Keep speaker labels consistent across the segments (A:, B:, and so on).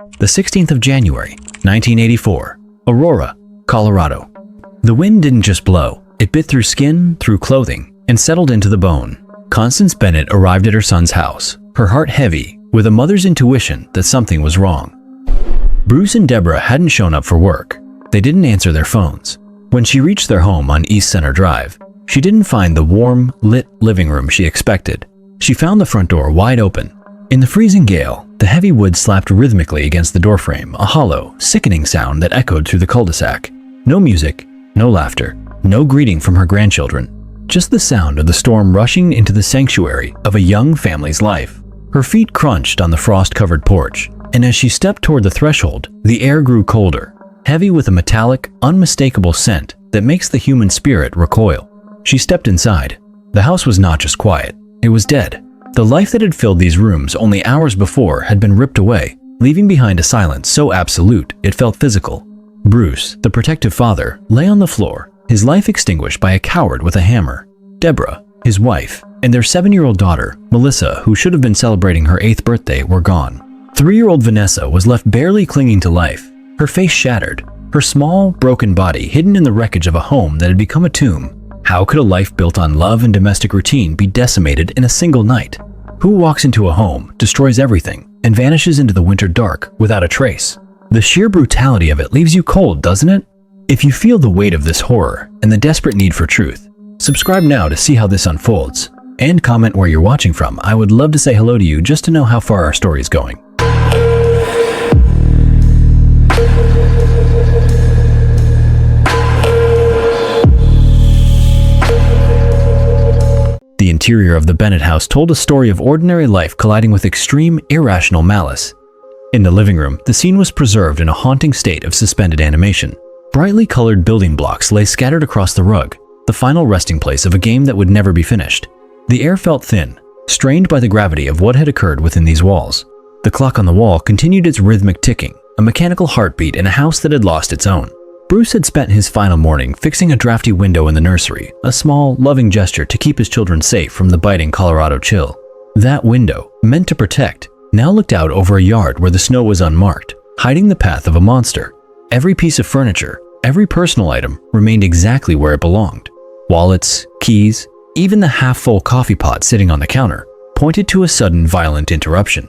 A: The 16th of January, 1984, Aurora, Colorado. The wind didn't just blow, it bit through skin, through clothing, and settled into the bone. Constance Bennett arrived at her son's house, her heart heavy, with a mother's intuition that something was wrong. Bruce and Deborah hadn't shown up for work. They didn't answer their phones. When she reached their home on East Center Drive, she didn't find the warm, lit living room she expected. She found the front door wide open. In the freezing gale, the heavy wood slapped rhythmically against the doorframe, a hollow, sickening sound that echoed through the cul-de-sac. No music, no laughter, no greeting from her grandchildren. Just the sound of the storm rushing into the sanctuary of a young family's life. Her feet crunched on the frost-covered porch, and as she stepped toward the threshold, the air grew colder, heavy with a metallic, unmistakable scent that makes the human spirit recoil. She stepped inside. The house was not just quiet, it was dead. The life that had filled these rooms only hours before had been ripped away, leaving behind a silence so absolute it felt physical. Bruce, the protective father, lay on the floor, his life extinguished by a coward with a hammer. Deborah, his wife, and their 7-year-old daughter, Melissa, who should have been celebrating her 8th birthday, were gone. 3-year-old Vanessa was left barely clinging to life, her face shattered, her small, broken body hidden in the wreckage of a home that had become a tomb. How could a life built on love and domestic routine be decimated in a single night? Who walks into a home, destroys everything, and vanishes into the winter dark without a trace? The sheer brutality of it leaves you cold, doesn't it? If you feel the weight of this horror and the desperate need for truth, subscribe now to see how this unfolds, and comment where you're watching from. I would love to say hello to you just to know how far our story is going. The interior of the Bennett house told a story of ordinary life colliding with extreme, irrational malice. In the living room, the scene was preserved in a haunting state of suspended animation. Brightly colored building blocks lay scattered across the rug, the final resting place of a game that would never be finished. The air felt thin, strained by the gravity of what had occurred within these walls. The clock on the wall continued its rhythmic ticking, a mechanical heartbeat in a house that had lost its own. Bruce had spent his final morning fixing a drafty window in the nursery, a small, loving gesture to keep his children safe from the biting Colorado chill. That window, meant to protect, now looked out over a yard where the snow was unmarked, hiding the path of a monster. Every piece of furniture, every personal item remained exactly where it belonged. Wallets, keys, even the half-full coffee pot sitting on the counter pointed to a sudden violent interruption.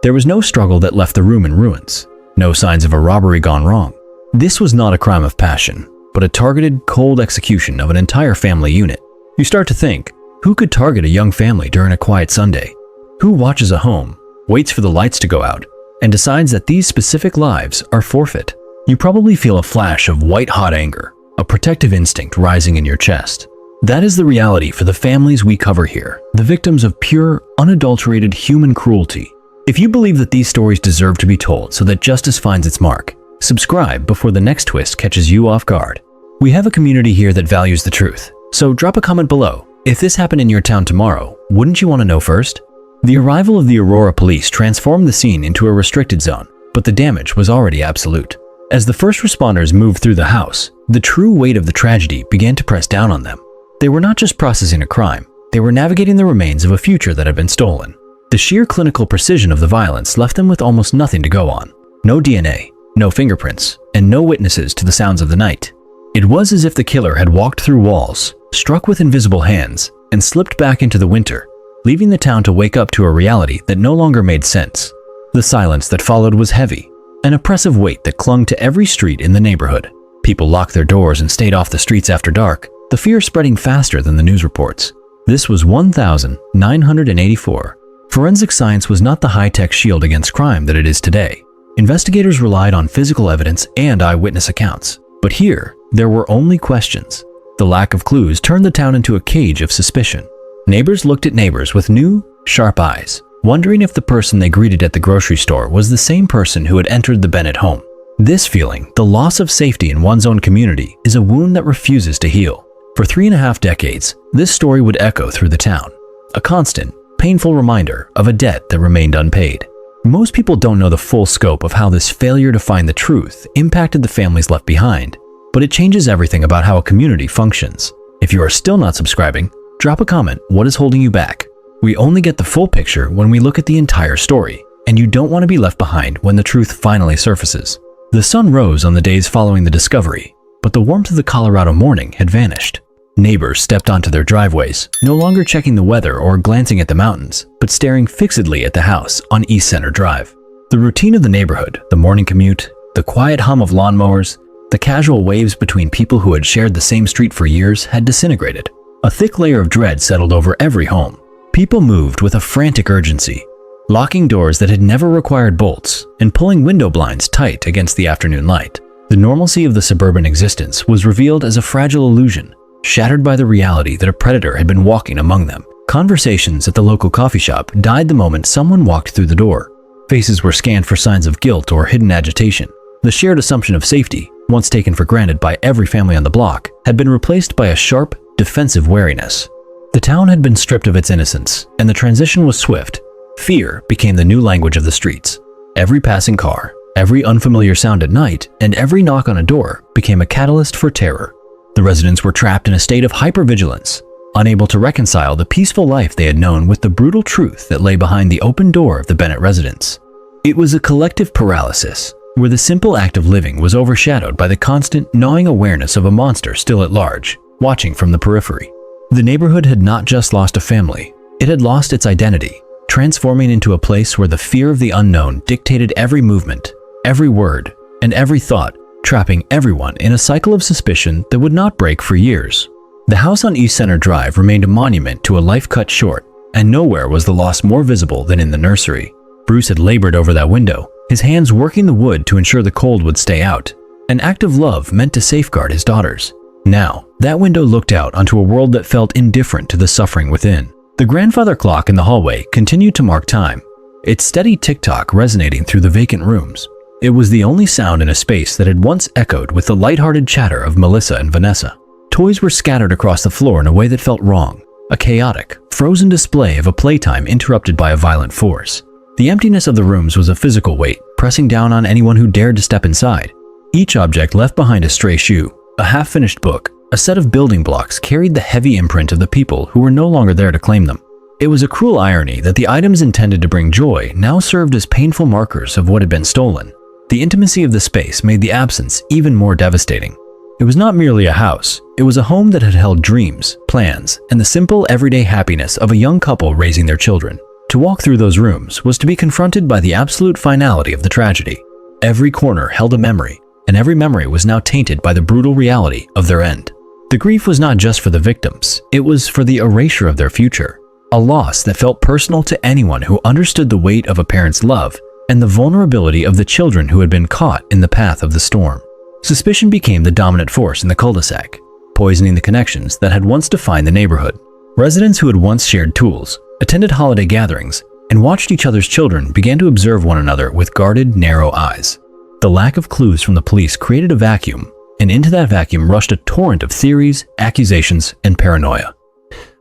A: There was no struggle that left the room in ruins, no signs of a robbery gone wrong. This was not a crime of passion, but a targeted, cold execution of an entire family unit. You start to think, who could target a young family during a quiet Sunday? Who watches a home, waits for the lights to go out, and decides that these specific lives are forfeit? You probably feel a flash of white-hot anger, a protective instinct rising in your chest. That is the reality for the families we cover here, the victims of pure, unadulterated human cruelty. If you believe that these stories deserve to be told so that justice finds its mark, subscribe before the next twist catches you off guard. We have a community here that values the truth, so drop a comment below. If this happened in your town tomorrow, wouldn't you want to know first? The arrival of the Aurora police transformed the scene into a restricted zone, but the damage was already absolute. As the first responders moved through the house, the true weight of the tragedy began to press down on them. They were not just processing a crime, they were navigating the remains of a future that had been stolen. The sheer clinical precision of the violence left them with almost nothing to go on. No DNA, no fingerprints, and no witnesses to the sounds of the night. It was as if the killer had walked through walls, struck with invisible hands, and slipped back into the winter, leaving the town to wake up to a reality that no longer made sense. The silence that followed was heavy, an oppressive weight that clung to every street in the neighborhood. People locked their doors and stayed off the streets after dark, the fear spreading faster than the news reports. This was 1984. Forensic science was not the high-tech shield against crime that it is today. Investigators relied on physical evidence and eyewitness accounts. But here, there were only questions. The lack of clues turned the town into a cage of suspicion. Neighbors looked at neighbors with new, sharp eyes, wondering if the person they greeted at the grocery store was the same person who had entered the Bennett home. This feeling, the loss of safety in one's own community, is a wound that refuses to heal. For 3.5 decades, this story would echo through the town, a constant, painful reminder of a debt that remained unpaid. Most people don't know the full scope of how this failure to find the truth impacted the families left behind, but it changes everything about how a community functions. If you are still not subscribing, drop a comment. What is holding you back? We only get the full picture when we look at the entire story. and you don't want to be left behind when the truth finally surfaces. The sun rose on the days following the discovery, but the warmth of the Colorado morning had vanished. Neighbors stepped onto their driveways, no longer checking the weather or glancing at the mountains, but staring fixedly at the house on East Center Drive. The routine of the neighborhood, the morning commute, the quiet hum of lawnmowers, the casual waves between people who had shared the same street for years had disintegrated. A thick layer of dread settled over every home. People moved with a frantic urgency, locking doors that had never required bolts and pulling window blinds tight against the afternoon light. The normalcy of the suburban existence was revealed as a fragile illusion, shattered by the reality that a predator had been walking among them. Conversations at the local coffee shop died the moment someone walked through the door. Faces were scanned for signs of guilt or hidden agitation. The shared assumption of safety, once taken for granted by every family on the block, had been replaced by a sharp, defensive wariness. The town had been stripped of its innocence, and the transition was swift. Fear became the new language of the streets. Every passing car, every unfamiliar sound at night, and every knock on a door became a catalyst for terror. The residents were trapped in a state of hypervigilance, unable to reconcile the peaceful life they had known with the brutal truth that lay behind the open door of the Bennett residence. It was a collective paralysis, where the simple act of living was overshadowed by the constant, gnawing awareness of a monster still at large, watching from the periphery. The neighborhood had not just lost a family, it had lost its identity, transforming into a place where the fear of the unknown dictated every movement, every word, and every thought, trapping everyone in a cycle of suspicion that would not break for years. The house on East Center Drive remained a monument to a life cut short, and nowhere was the loss more visible than in the nursery. Bruce had labored over that window, his hands working the wood to ensure the cold would stay out, an act of love meant to safeguard his daughters. Now, that window looked out onto a world that felt indifferent to the suffering within. The grandfather clock in the hallway continued to mark time, its steady tick-tock resonating through the vacant rooms. It was the only sound in a space that had once echoed with the lighthearted chatter of Melissa and Vanessa. Toys were scattered across the floor in a way that felt wrong, a chaotic, frozen display of a playtime interrupted by a violent force. The emptiness of the rooms was a physical weight, pressing down on anyone who dared to step inside. Each object left behind a stray shoe, a half-finished book, a set of building blocks carried the heavy imprint of the people who were no longer there to claim them. It was a cruel irony that the items intended to bring joy now served as painful markers of what had been stolen. The intimacy of the space made the absence even more devastating. It was not merely a house, it was a home that had held dreams, plans, and the simple everyday happiness of a young couple raising their children. To walk through those rooms was to be confronted by the absolute finality of the tragedy. Every corner held a memory, and every memory was now tainted by the brutal reality of their end. The grief was not just for the victims, it was for the erasure of their future, a loss that felt personal to anyone who understood the weight of a parent's love and the vulnerability of the children who had been caught in the path of the storm. Suspicion became the dominant force in the cul-de-sac, poisoning the connections that had once defined the neighborhood. Residents who had once shared tools, attended holiday gatherings, and watched each other's children began to observe one another with guarded, narrow eyes. The lack of clues from the police created a vacuum, and into that vacuum rushed a torrent of theories, accusations, and paranoia.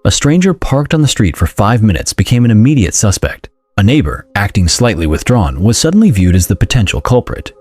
A: A stranger parked on the street for 5 minutes became an immediate suspect. A neighbor, acting slightly withdrawn, was suddenly viewed as the potential culprit.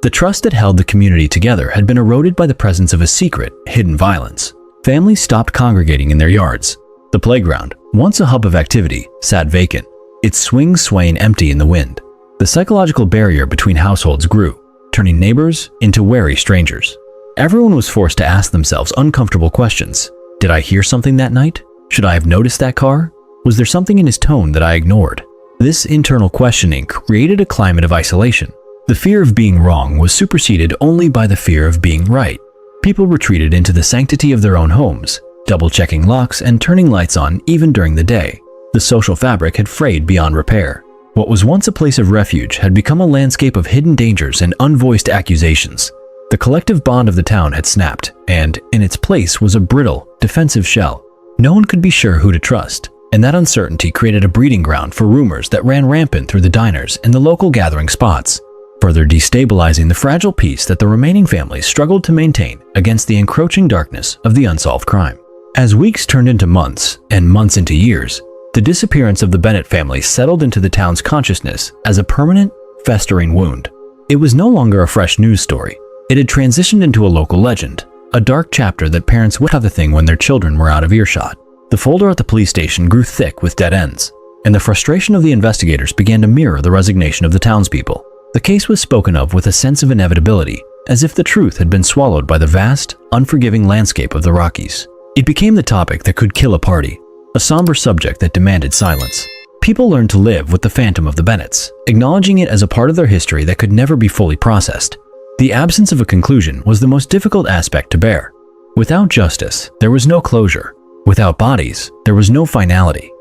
A: The trust that held the community together had been eroded by the presence of a secret, hidden violence. Families stopped congregating in their yards. The playground, once a hub of activity, sat vacant, its swings swaying empty in the wind. The psychological barrier between households grew, turning neighbors into wary strangers. Everyone was forced to ask themselves uncomfortable questions. Did I hear something that night? Should I have noticed that car? Was there something in his tone that I ignored? This internal questioning created a climate of isolation. The fear of being wrong was superseded only by the fear of being right. People retreated into the sanctity of their own homes, double-checking locks and turning lights on even during the day. The social fabric had frayed beyond repair. What was once a place of refuge had become a landscape of hidden dangers and unvoiced accusations. The collective bond of the town had snapped, and in its place was a brittle, defensive shell. No one could be sure who to trust, and that uncertainty created a breeding ground for rumors that ran rampant through the diners and the local gathering spots, further destabilizing the fragile peace that the remaining families struggled to maintain against the encroaching darkness of the unsolved crime. As weeks turned into months, and months into years, the disappearance of the Bennett family settled into the town's consciousness as a permanent, festering wound. It was no longer a fresh news story. It had transitioned into a local legend, a dark chapter that parents would have the thing when their children were out of earshot. The folder at the police station grew thick with dead ends. and the frustration of the investigators began to mirror the resignation of the townspeople. The case was spoken of with a sense of inevitability, as if the truth had been swallowed by the vast, unforgiving landscape of the Rockies. It became the topic that could kill a party, a somber subject that demanded silence. People learned to live with the phantom of the Bennetts, acknowledging it as a part of their history that could never be fully processed. The absence of a conclusion was the most difficult aspect to bear. Without justice, there was no closure. Without bodies, there was no finality.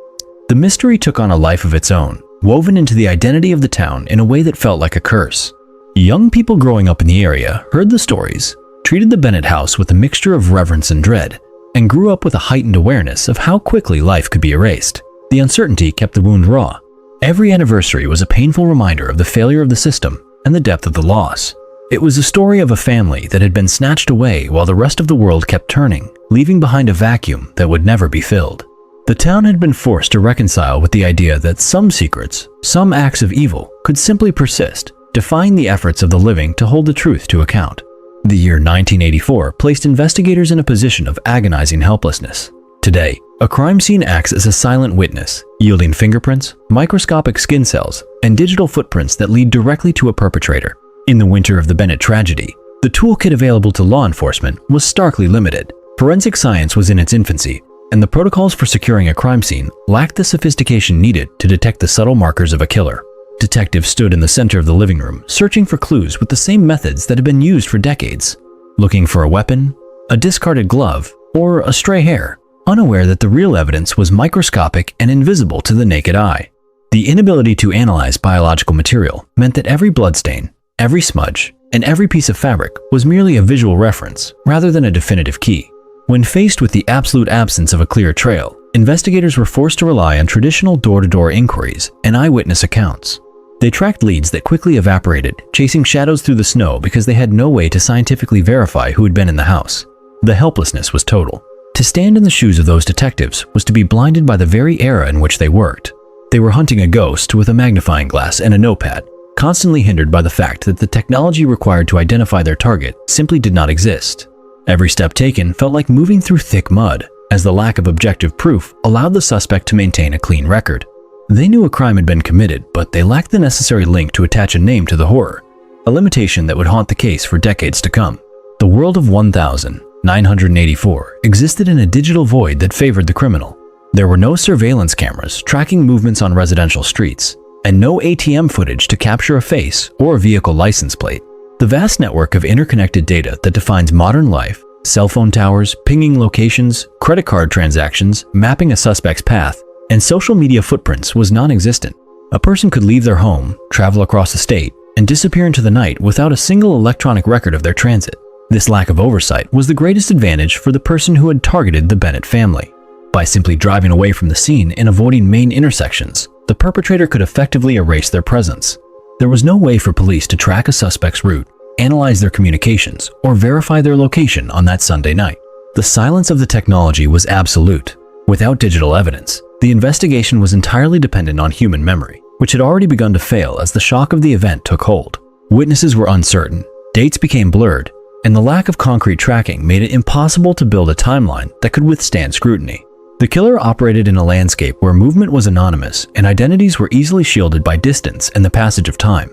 A: The mystery took on a life of its own, woven into the identity of the town in a way that felt like a curse. Young people growing up in the area heard the stories, treated the Bennett house with a mixture of reverence and dread, and grew up with a heightened awareness of how quickly life could be erased. The uncertainty kept the wound raw. Every anniversary was a painful reminder of the failure of the system and the depth of the loss. It was a story of a family that had been snatched away while the rest of the world kept turning, leaving behind a vacuum that would never be filled. The town had been forced to reconcile with the idea that some secrets, some acts of evil, could simply persist, defying the efforts of the living to hold the truth to account. The year 1984 placed investigators in a position of agonizing helplessness. Today, a crime scene acts as a silent witness, yielding fingerprints, microscopic skin cells, and digital footprints that lead directly to a perpetrator. In the winter of the Bennett tragedy, the toolkit available to law enforcement was starkly limited. Forensic science was in its infancy, and the protocols for securing a crime scene lacked the sophistication needed to detect the subtle markers of a killer. Detectives stood in the center of the living room, searching for clues with the same methods that had been used for decades, looking for a weapon, a discarded glove, or a stray hair, unaware that the real evidence was microscopic and invisible to the naked eye. The inability to analyze biological material meant that every bloodstain, every smudge, and every piece of fabric was merely a visual reference rather than a definitive key. When faced with the absolute absence of a clear trail, investigators were forced to rely on traditional door-to-door inquiries and eyewitness accounts. They tracked leads that quickly evaporated, chasing shadows through the snow because they had no way to scientifically verify who had been in the house. The helplessness was total. To stand in the shoes of those detectives was to be blinded by the very era in which they worked. They were hunting a ghost with a magnifying glass and a notepad, constantly hindered by the fact that the technology required to identify their target simply did not exist. Every step taken felt like moving through thick mud, as the lack of objective proof allowed the suspect to maintain a clean record. They knew a crime had been committed, but they lacked the necessary link to attach a name to the horror, a limitation that would haunt the case for decades to come. The world of 1984 existed in a digital void that favored the criminal. There were no surveillance cameras tracking movements on residential streets, and no ATM footage to capture a face or a vehicle license plate. The vast network of interconnected data that defines modern life, cell phone towers, pinging locations, credit card transactions, mapping a suspect's path, and social media footprints was non-existent. A person could leave their home, travel across the state, and disappear into the night without a single electronic record of their transit. This lack of oversight was the greatest advantage for the person who had targeted the Bennett family. By simply driving away from the scene and avoiding main intersections, the perpetrator could effectively erase their presence. There was no way for police to track a suspect's route, analyze their communications, or verify their location on that Sunday night. The silence of the technology was absolute. Without digital evidence, the investigation was entirely dependent on human memory, which had already begun to fail as the shock of the event took hold. Witnesses were uncertain, dates became blurred, and the lack of concrete tracking made it impossible to build a timeline that could withstand scrutiny. The killer operated in a landscape where movement was anonymous and identities were easily shielded by distance and the passage of time.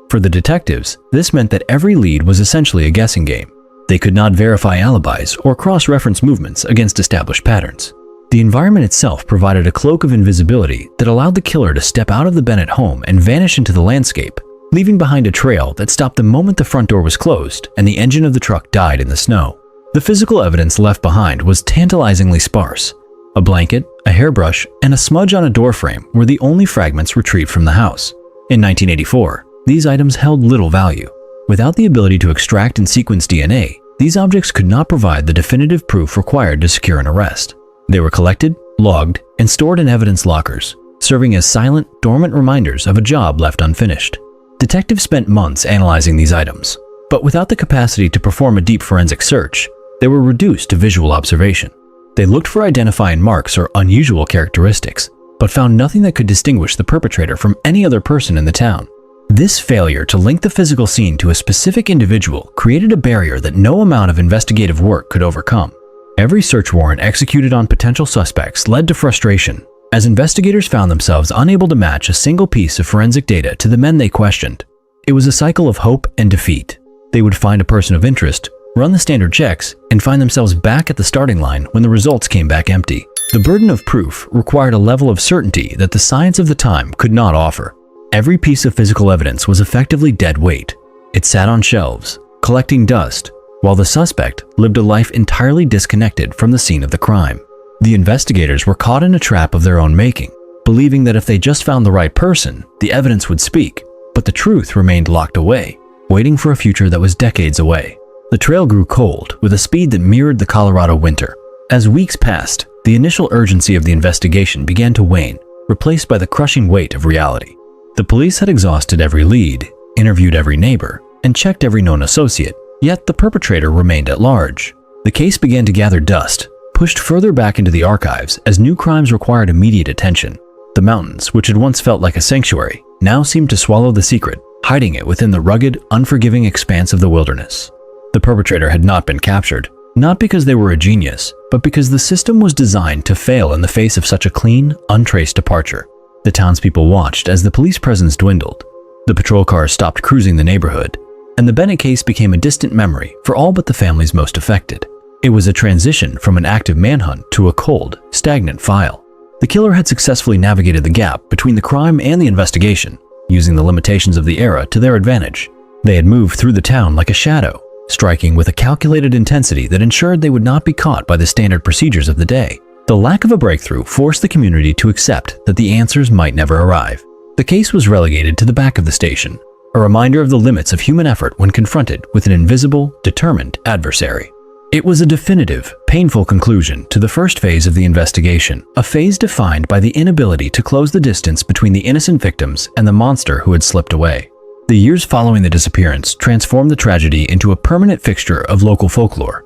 A: For the detectives, this meant that every lead was essentially a guessing game. They could not verify alibis or cross-reference movements against established patterns. The environment itself provided a cloak of invisibility that allowed the killer to step out of the Bennett home and vanish into the landscape, leaving behind a trail that stopped the moment the front door was closed and the engine of the truck died in the snow. The physical evidence left behind was tantalizingly sparse. A blanket, a hairbrush, and a smudge on a door frame were the only fragments retrieved from the house. In 1984, these items held little value. Without the ability to extract and sequence DNA, these objects could not provide the definitive proof required to secure an arrest. They were collected, logged, and stored in evidence lockers, serving as silent, dormant reminders of a job left unfinished. Detectives spent months analyzing these items, but without the capacity to perform a deep forensic search, they were reduced to visual observation. They looked for identifying marks or unusual characteristics, but found nothing that could distinguish the perpetrator from any other person in the town. This failure to link the physical scene to a specific individual created a barrier that no amount of investigative work could overcome. Every search warrant executed on potential suspects led to frustration, as investigators found themselves unable to match a single piece of forensic data to the men they questioned. It was a cycle of hope and defeat. They would find a person of interest, run the standard checks, and find themselves back at the starting line when the results came back empty. The burden of proof required a level of certainty that the science of the time could not offer. Every piece of physical evidence was effectively dead weight. It sat on shelves, collecting dust, while the suspect lived a life entirely disconnected from the scene of the crime. The investigators were caught in a trap of their own making, believing that if they just found the right person, the evidence would speak, but the truth remained locked away, waiting for a future that was decades away. The trail grew cold with a speed that mirrored the Colorado winter. As weeks passed, the initial urgency of the investigation began to wane, replaced by the crushing weight of reality. The police had exhausted every lead, interviewed every neighbor, and checked every known associate, yet the perpetrator remained at large. The case began to gather dust, pushed further back into the archives as new crimes required immediate attention. The mountains, which had once felt like a sanctuary, now seemed to swallow the secret, hiding it within the rugged, unforgiving expanse of the wilderness. The perpetrator had not been captured, not because they were a genius, but because the system was designed to fail in the face of such a clean, untraced departure. The townspeople watched as the police presence dwindled. The patrol cars stopped cruising the neighborhood, and the Bennett case became a distant memory for all but the families most affected. It was a transition from an active manhunt to a cold, stagnant file. The killer had successfully navigated the gap between the crime and the investigation, using the limitations of the era to their advantage. They had moved through the town like a shadow, striking with a calculated intensity that ensured they would not be caught by the standard procedures of the day. The lack of a breakthrough forced the community to accept that the answers might never arrive. The case was relegated to the back of the station, a reminder of the limits of human effort when confronted with an invisible, determined adversary. It was a definitive, painful conclusion to the first phase of the investigation, a phase defined by the inability to close the distance between the innocent victims and the monster who had slipped away. The years following the disappearance transformed the tragedy into a permanent fixture of local folklore.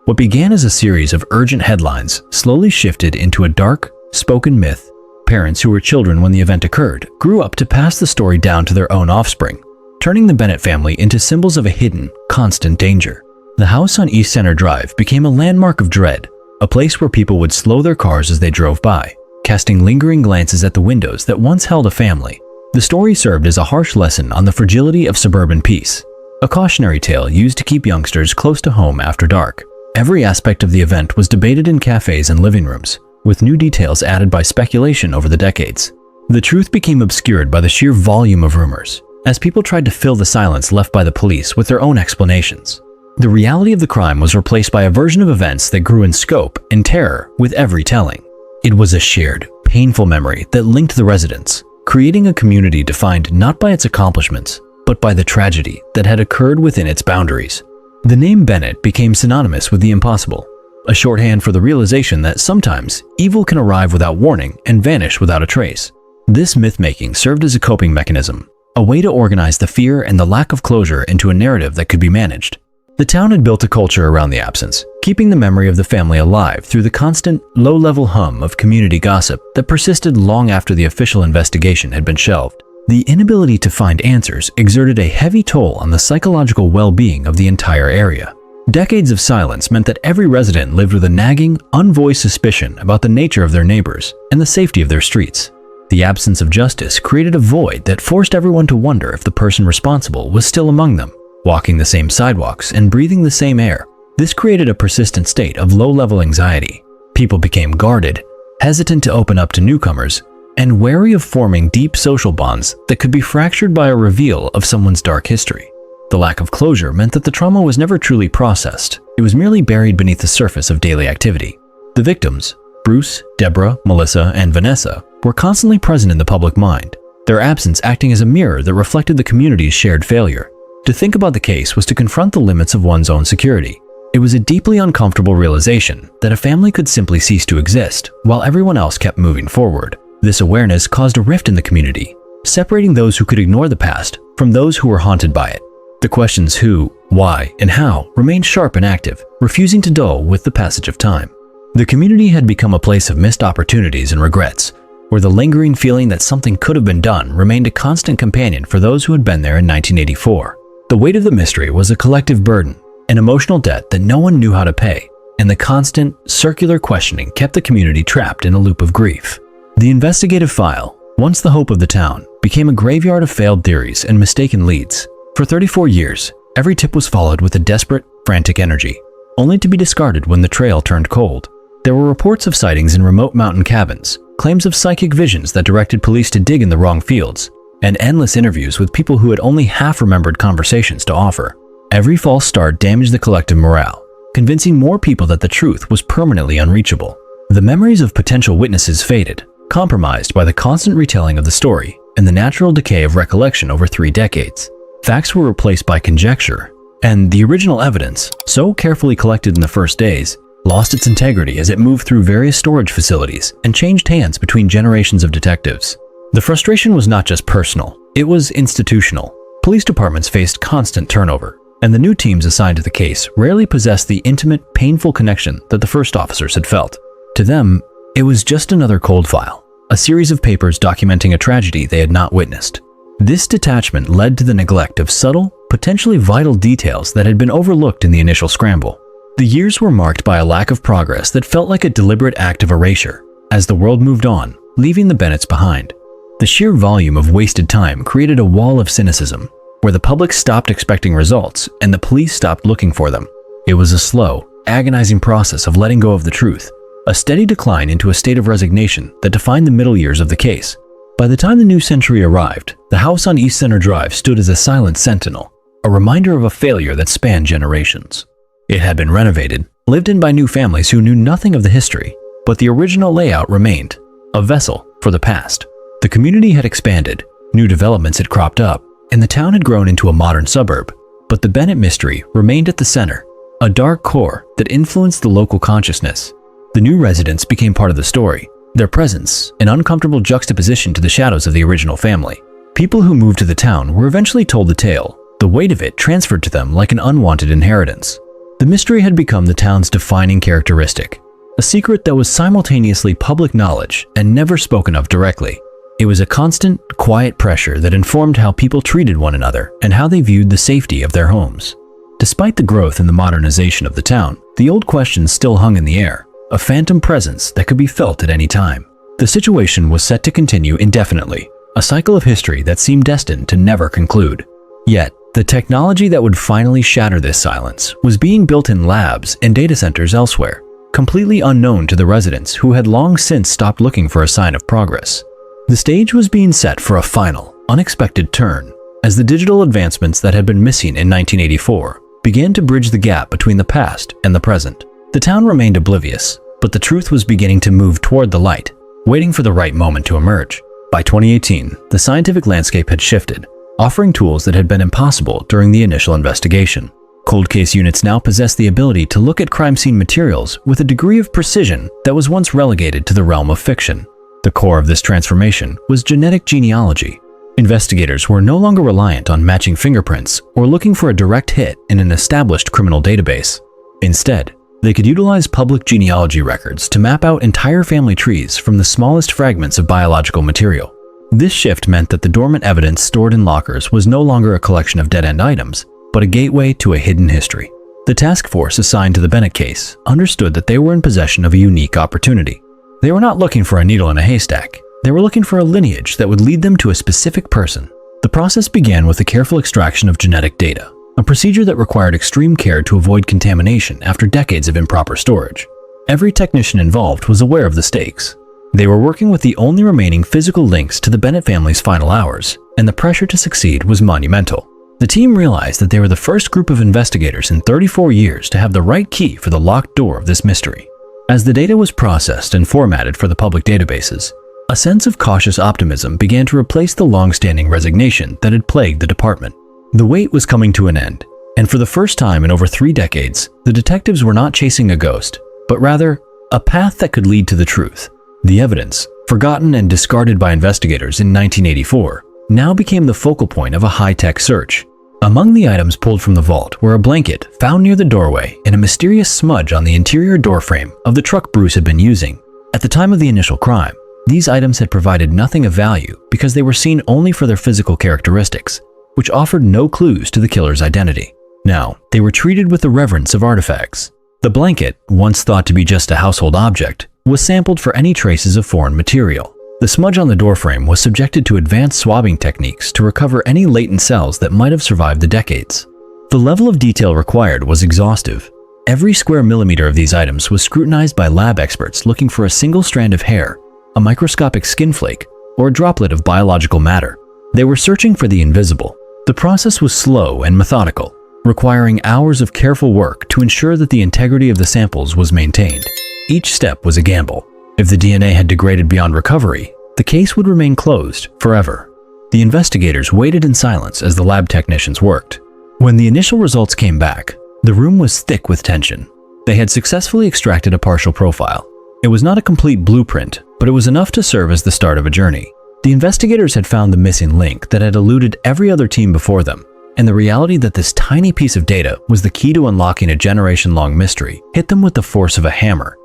A: What began as a series of urgent headlines slowly shifted into a dark, spoken myth. Parents who were children when the event occurred grew up to pass the story down to their own offspring, turning the Bennett family into symbols of a hidden, constant danger. The house on East Center Drive became a landmark of dread, a place where people would slow their cars as they drove by, casting lingering glances at the windows that once held a family. The story served as a harsh lesson on the fragility of suburban peace, a cautionary tale used to keep youngsters close to home after dark. Every aspect of the event was debated in cafes and living rooms, with new details added by speculation over the decades. The truth became obscured by the sheer volume of rumors, as people tried to fill the silence left by the police with their own explanations. The reality of the crime was replaced by a version of events that grew in scope and terror with every telling. It was a shared, painful memory that linked the residents, creating a community defined not by its accomplishments, but by the tragedy that had occurred within its boundaries. The name Bennett became synonymous with the impossible, a shorthand for the realization that sometimes evil can arrive without warning and vanish without a trace. This myth-making served as a coping mechanism, a way to organize the fear and the lack of closure into a narrative that could be managed. The town had built a culture around the absence, keeping the memory of the family alive through the constant, low-level hum of community gossip that persisted long after the official investigation had been shelved. The inability to find answers exerted a heavy toll on the psychological well-being of the entire area. Decades of silence meant that every resident lived with a nagging, unvoiced suspicion about the nature of their neighbors and the safety of their streets. The absence of justice created a void that forced everyone to wonder if the person responsible was still among them, walking the same sidewalks and breathing the same air. This created a persistent state of low-level anxiety. People became guarded, hesitant to open up to newcomers, and wary of forming deep social bonds that could be fractured by a reveal of someone's dark history. The lack of closure meant that the trauma was never truly processed. It was merely buried beneath the surface of daily activity. The victims, Bruce, Deborah, Melissa, and Vanessa, were constantly present in the public mind, their absence acting as a mirror that reflected the community's shared failure. To think about the case was to confront the limits of one's own security. It was a deeply uncomfortable realization that a family could simply cease to exist while everyone else kept moving forward. This awareness caused a rift in the community, separating those who could ignore the past from those who were haunted by it. The questions who, why, and how remained sharp and active, refusing to dull with the passage of time. The community had become a place of missed opportunities and regrets, where the lingering feeling that something could have been done remained a constant companion for those who had been there in 1984. The weight of the mystery was a collective burden, an emotional debt that no one knew how to pay, and the constant, circular questioning kept the community trapped in a loop of grief. The investigative file, once the hope of the town, became a graveyard of failed theories and mistaken leads. For 34 years, every tip was followed with a desperate, frantic energy, only to be discarded when the trail turned cold. There were reports of sightings in remote mountain cabins, claims of psychic visions that directed police to dig in the wrong fields, and endless interviews with people who had only half-remembered conversations to offer. Every false start damaged the collective morale, convincing more people that the truth was permanently unreachable. The memories of potential witnesses faded, compromised by the constant retelling of the story and the natural decay of recollection over 3 decades. Facts were replaced by conjecture, and the original evidence, so carefully collected in the first days, lost its integrity as it moved through various storage facilities and changed hands between generations of detectives. The frustration was not just personal, it was institutional. Police departments faced constant turnover, and the new teams assigned to the case rarely possessed the intimate, painful connection that the first officers had felt. To them, it was just another cold file, a series of papers documenting a tragedy they had not witnessed. This detachment led to the neglect of subtle, potentially vital details that had been overlooked in the initial scramble. The years were marked by a lack of progress that felt like a deliberate act of erasure, as the world moved on, leaving the Bennetts behind. The sheer volume of wasted time created a wall of cynicism, where the public stopped expecting results and the police stopped looking for them. It was a slow, agonizing process of letting go of the truth, a steady decline into a state of resignation that defined the middle years of the case. By the time the new century arrived, the house on East Center Drive stood as a silent sentinel, a reminder of a failure that spanned generations. It had been renovated, lived in by new families who knew nothing of the history, but the original layout remained, a vessel for the past. The community had expanded, new developments had cropped up, and the town had grown into a modern suburb. But the Bennett mystery remained at the center, a dark core that influenced the local consciousness. The new residents became part of the story, their presence an uncomfortable juxtaposition to the shadows of the original family. People who moved to the town were eventually told the tale, the weight of it transferred to them like an unwanted inheritance. The mystery had become the town's defining characteristic, a secret that was simultaneously public knowledge and never spoken of directly. It was a constant, quiet pressure that informed how people treated one another and how they viewed the safety of their homes. Despite the growth and the modernization of the town, the old questions still hung in the air, a phantom presence that could be felt at any time. The situation was set to continue indefinitely, a cycle of history that seemed destined to never conclude. Yet, the technology that would finally shatter this silence was being built in labs and data centers elsewhere, completely unknown to the residents who had long since stopped looking for a sign of progress. The stage was being set for a final, unexpected turn, as the digital advancements that had been missing in 1984 began to bridge the gap between the past and the present. The town remained oblivious, but the truth was beginning to move toward the light, waiting for the right moment to emerge. By 2018, the scientific landscape had shifted, offering tools that had been impossible during the initial investigation. Cold case units now possess the ability to look at crime scene materials with a degree of precision that was once relegated to the realm of fiction. The core of this transformation was genetic genealogy. Investigators were no longer reliant on matching fingerprints or looking for a direct hit in an established criminal database. Instead, they could utilize public genealogy records to map out entire family trees from the smallest fragments of biological material. This shift meant that the dormant evidence stored in lockers was no longer a collection of dead-end items, but a gateway to a hidden history. The task force assigned to the Bennett case understood that they were in possession of a unique opportunity. They were not looking for a needle in a haystack. They were looking for a lineage that would lead them to a specific person. The process began with the careful extraction of genetic data, a procedure that required extreme care to avoid contamination after decades of improper storage. Every technician involved was aware of the stakes. They were working with the only remaining physical links to the Bennett family's final hours, and the pressure to succeed was monumental. The team realized that they were the first group of investigators in 34 years to have the right key for the locked door of this mystery. As the data was processed and formatted for the public databases, a sense of cautious optimism began to replace the long-standing resignation that had plagued the department. The wait was coming to an end, and for the first time in over 3 decades, the detectives were not chasing a ghost, but rather a path that could lead to the truth. The evidence, forgotten and discarded by investigators in 1984, now became the focal point of a high-tech search. Among the items pulled from the vault were a blanket found near the doorway and a mysterious smudge on the interior doorframe of the truck Bruce had been using. At the time of the initial crime, these items had provided nothing of value because they were seen only for their physical characteristics, which offered no clues to the killer's identity. Now, they were treated with the reverence of artifacts. The blanket, once thought to be just a household object, was sampled for any traces of foreign material. The smudge on the doorframe was subjected to advanced swabbing techniques to recover any latent cells that might have survived the decades. The level of detail required was exhaustive. Every square millimeter of these items was scrutinized by lab experts looking for a single strand of hair, a microscopic skin flake, or a droplet of biological matter. They were searching for the invisible. The process was slow and methodical, requiring hours of careful work to ensure that the integrity of the samples was maintained. Each step was a gamble. If the DNA had degraded beyond recovery, the case would remain closed forever. The investigators waited in silence as the lab technicians worked. When the initial results came back, the room was thick with tension. They had successfully extracted a partial profile. It was not a complete blueprint, but it was enough to serve as the start of a journey. The investigators had found the missing link that had eluded every other team before them, and the reality that this tiny piece of data was the key to unlocking a generation-long mystery hit them with the force of a hammer.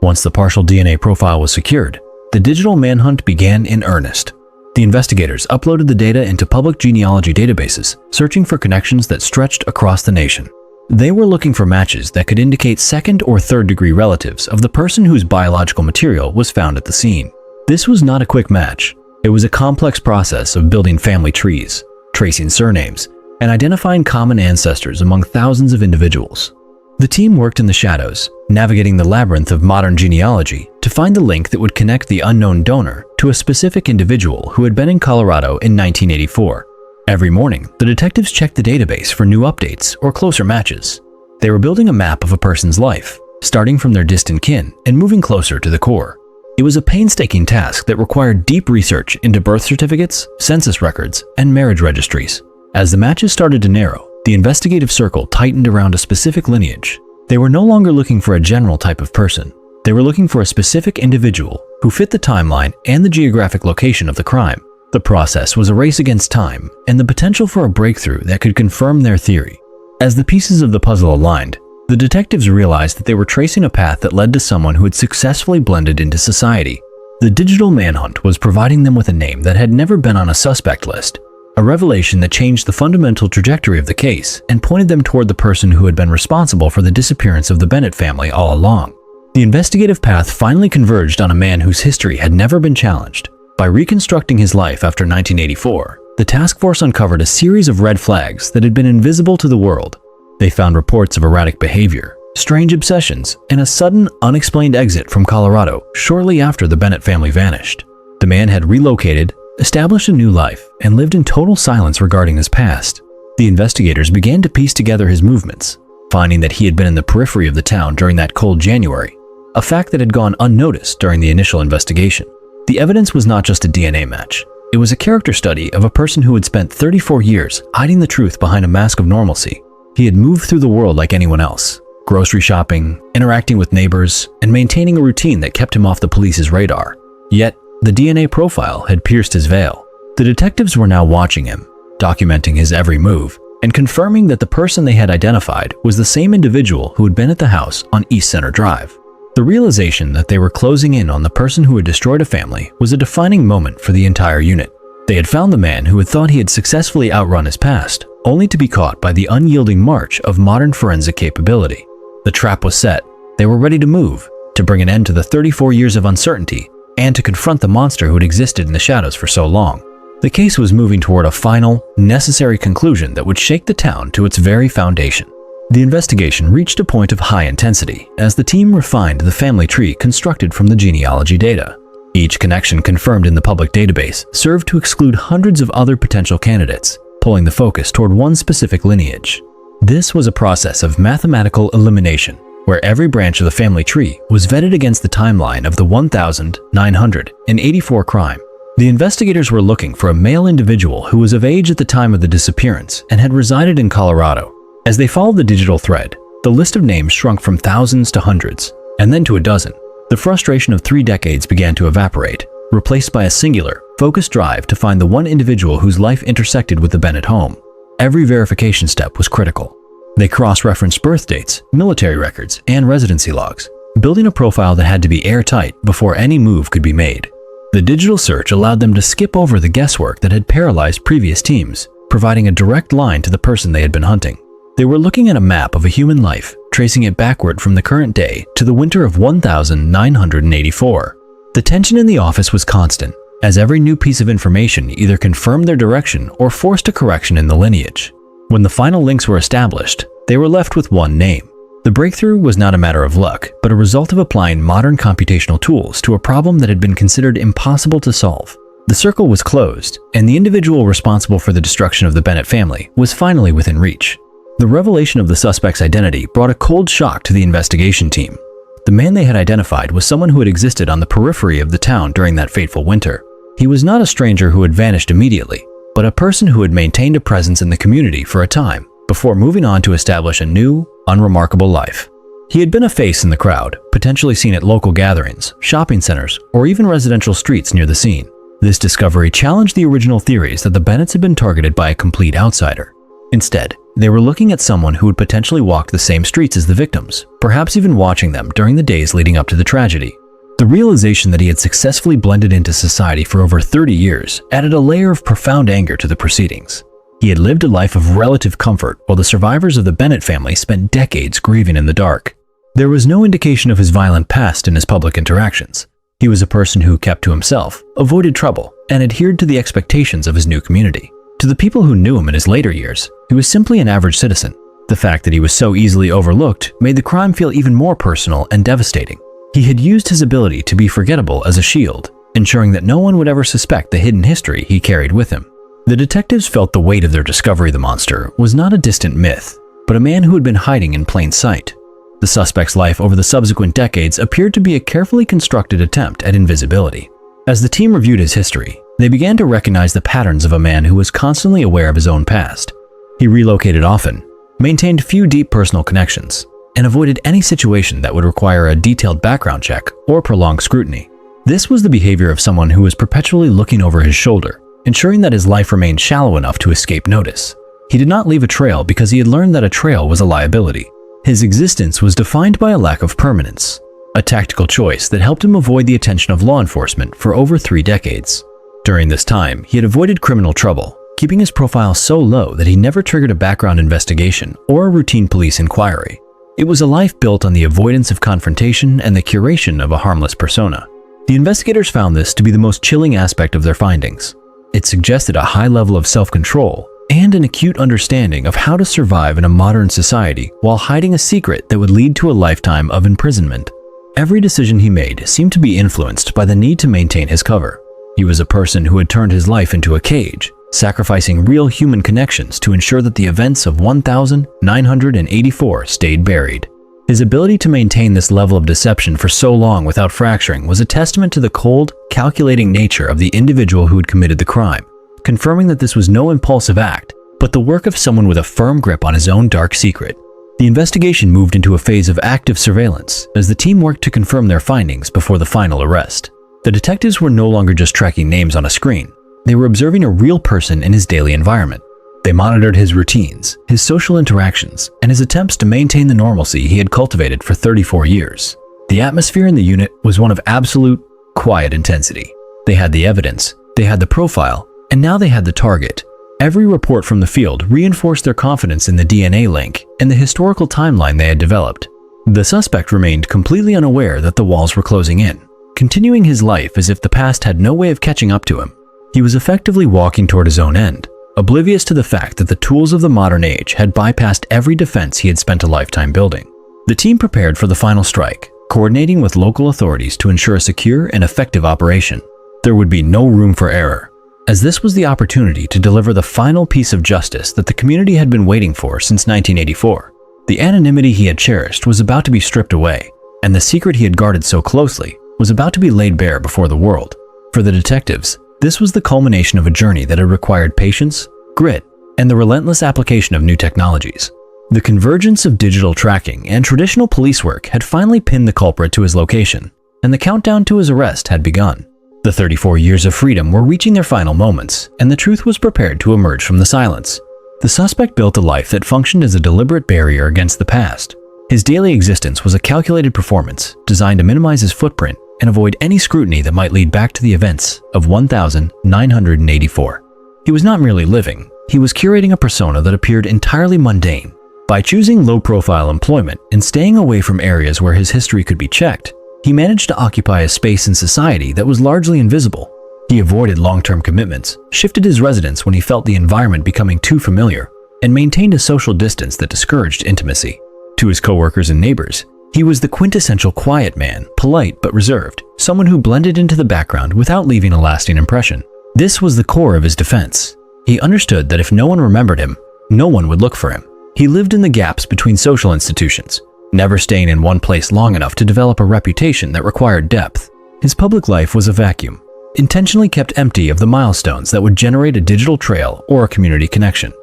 A: Once the partial DNA profile was secured, the digital manhunt began in earnest. The investigators uploaded the data into public genealogy databases, searching for connections that stretched across the nation. They were looking for matches that could indicate second or third degree relatives of the person whose biological material was found at the scene. This was not a quick match. It was a complex process of building family trees, tracing surnames, and identifying common ancestors among thousands of individuals. The team worked in the shadows, navigating the labyrinth of modern genealogy to find the link that would connect the unknown donor to a specific individual who had been in Colorado in 1984. Every morning, the detectives checked the database for new updates or closer matches. They were building a map of a person's life, starting from their distant kin and moving closer to the core. It was a painstaking task that required deep research into birth certificates, census records, and marriage registries. As the matches started to narrow, the investigative circle tightened around a specific lineage. They were no longer looking for a general type of person. They were looking for a specific individual who fit the timeline and the geographic location of the crime. The process was a race against time and the potential for a breakthrough that could confirm their theory. As the pieces of the puzzle aligned, the detectives realized that they were tracing a path that led to someone who had successfully blended into society. The digital manhunt was providing them with a name that had never been on a suspect list, a revelation that changed the fundamental trajectory of the case and pointed them toward the person who had been responsible for the disappearance of the Bennett family all along. The investigative path finally converged on a man whose history had never been challenged. By reconstructing his life after 1984, the task force uncovered a series of red flags that had been invisible to the world. They found reports of erratic behavior, strange obsessions, and a sudden, unexplained exit from Colorado shortly after the Bennett family vanished. The man had relocated, established a new life, and lived in total silence regarding his past. The investigators began to piece together his movements, finding that he had been in the periphery of the town during that cold January, a fact that had gone unnoticed during the initial investigation. The evidence was not just a DNA match. It was a character study of a person who had spent 34 years hiding the truth behind a mask of normalcy. He had moved through the world like anyone else, grocery shopping, interacting with neighbors, and maintaining a routine that kept him off the police's radar. Yet, the DNA profile had pierced his veil. The detectives were now watching him, documenting his every move, and confirming that the person they had identified was the same individual who had been at the house on East Center Drive. The realization that they were closing in on the person who had destroyed a family was a defining moment for the entire unit. They had found the man who had thought he had successfully outrun his past, only to be caught by the unyielding march of modern forensic capability. The trap was set. They were ready to move, to bring an end to the 34 years of uncertainty, and to confront the monster who had existed in the shadows for so long. The case was moving toward a final, necessary conclusion that would shake the town to its very foundation. The investigation reached a point of high intensity as the team refined the family tree constructed from the genealogy data. Each connection confirmed in the public database served to exclude hundreds of other potential candidates, pulling the focus toward one specific lineage. This was a process of mathematical elimination, where every branch of the family tree was vetted against the timeline of the 1984 crime. The investigators were looking for a male individual who was of age at the time of the disappearance and had resided in Colorado. As they followed the digital thread, the list of names shrunk from thousands to hundreds, and then to a dozen. The frustration of 3 decades began to evaporate, replaced by a singular, focused drive to find the one individual whose life intersected with the Bennett home. Every verification step was critical. They cross-referenced birth dates, military records, and residency logs, building a profile that had to be airtight before any move could be made. The digital search allowed them to skip over the guesswork that had paralyzed previous teams, providing a direct line to the person they had been hunting. They were looking at a map of a human life, tracing it backward from the current day to the winter of 1984. The tension in the office was constant, as every new piece of information either confirmed their direction or forced a correction in the lineage. When the final links were established, they were left with one name. The breakthrough was not a matter of luck, but a result of applying modern computational tools to a problem that had been considered impossible to solve. The circle was closed, and the individual responsible for the destruction of the Bennett family was finally within reach. The revelation of the suspect's identity brought a cold shock to the investigation team. The man they had identified was someone who had existed on the periphery of the town during that fateful winter. He was not a stranger who had vanished immediately, but a person who had maintained a presence in the community for a time before moving on to establish a new, unremarkable life. He had been a face in the crowd, potentially seen at local gatherings, shopping centers, or even residential streets near the scene. This discovery challenged the original theories that the Bennetts had been targeted by a complete outsider. Instead, they were looking at someone who had potentially walked the same streets as the victims, perhaps even watching them during the days leading up to the tragedy. The realization that he had successfully blended into society for over 30 years added a layer of profound anger to the proceedings. He had lived a life of relative comfort while the survivors of the Bennett family spent decades grieving in the dark. There was no indication of his violent past in his public interactions. He was a person who kept to himself, avoided trouble, and adhered to the expectations of his new community. To the people who knew him in his later years, he was simply an average citizen. The fact that he was so easily overlooked made the crime feel even more personal and devastating. He had used his ability to be forgettable as a shield, ensuring that no one would ever suspect the hidden history he carried with him. The detectives felt the weight of their discovery of the monster was not a distant myth, but a man who had been hiding in plain sight. The suspect's life over the subsequent decades appeared to be a carefully constructed attempt at invisibility. As the team reviewed his history, they began to recognize the patterns of a man who was constantly aware of his own past. He relocated often, maintained few deep personal connections, and avoided any situation that would require a detailed background check or prolonged scrutiny. This was the behavior of someone who was perpetually looking over his shoulder, ensuring that his life remained shallow enough to escape notice. He did not leave a trail because he had learned that a trail was a liability. His existence was defined by a lack of permanence, a tactical choice that helped him avoid the attention of law enforcement for over 3 decades. During this time, he had avoided criminal trouble, keeping his profile so low that he never triggered a background investigation or a routine police inquiry. It was a life built on the avoidance of confrontation and the curation of a harmless persona. The investigators found this to be the most chilling aspect of their findings. It suggested a high level of self-control and an acute understanding of how to survive in a modern society while hiding a secret that would lead to a lifetime of imprisonment. Every decision he made seemed to be influenced by the need to maintain his cover. He was a person who had turned his life into a cage, sacrificing real human connections to ensure that the events of 1984 stayed buried. His ability to maintain this level of deception for so long without fracturing was a testament to the cold, calculating nature of the individual who had committed the crime, confirming that this was no impulsive act, but the work of someone with a firm grip on his own dark secret. The investigation moved into a phase of active surveillance as the team worked to confirm their findings before the final arrest. The detectives were no longer just tracking names on a screen. They were observing a real person in his daily environment. They monitored his routines, his social interactions, and his attempts to maintain the normalcy he had cultivated for 34 years. The atmosphere in the unit was one of absolute, quiet intensity. They had the evidence, they had the profile, and now they had the target. Every report from the field reinforced their confidence in the DNA link and the historical timeline they had developed. The suspect remained completely unaware that the walls were closing in, continuing his life as if the past had no way of catching up to him. He was effectively walking toward his own end, oblivious to the fact that the tools of the modern age had bypassed every defense he had spent a lifetime building. The team prepared for the final strike, coordinating with local authorities to ensure a secure and effective operation. There would be no room for error, as this was the opportunity to deliver the final piece of justice that the community had been waiting for since 1984. The anonymity he had cherished was about to be stripped away, and the secret he had guarded so closely was about to be laid bare before the world. For the detectives, this was the culmination of a journey that had required patience, grit, and the relentless application of new technologies. The convergence of digital tracking and traditional police work had finally pinned the culprit to his location, and the countdown to his arrest had begun. The 34 years of freedom were reaching their final moments, and the truth was prepared to emerge from the silence. The suspect built a life that functioned as a deliberate barrier against the past. His daily existence was a calculated performance designed to minimize his footprint and avoid any scrutiny that might lead back to the events of 1984. He was not merely living, he was curating a persona that appeared entirely mundane. By choosing low-profile employment and staying away from areas where his history could be checked, He managed to occupy a space in society that was largely invisible. He avoided long-term commitments, shifted his residence when he felt the environment becoming too familiar, and maintained a social distance that discouraged intimacy. To his coworkers and neighbors, he was the quintessential quiet man, polite but reserved, someone who blended into the background without leaving a lasting impression. This was the core of his defense. He understood that if no one remembered him, no one would look for him. He lived in the gaps between social institutions, never staying in one place long enough to develop a reputation that required depth. His public life was a vacuum, intentionally kept empty of the milestones that would generate a digital trail or a community connection.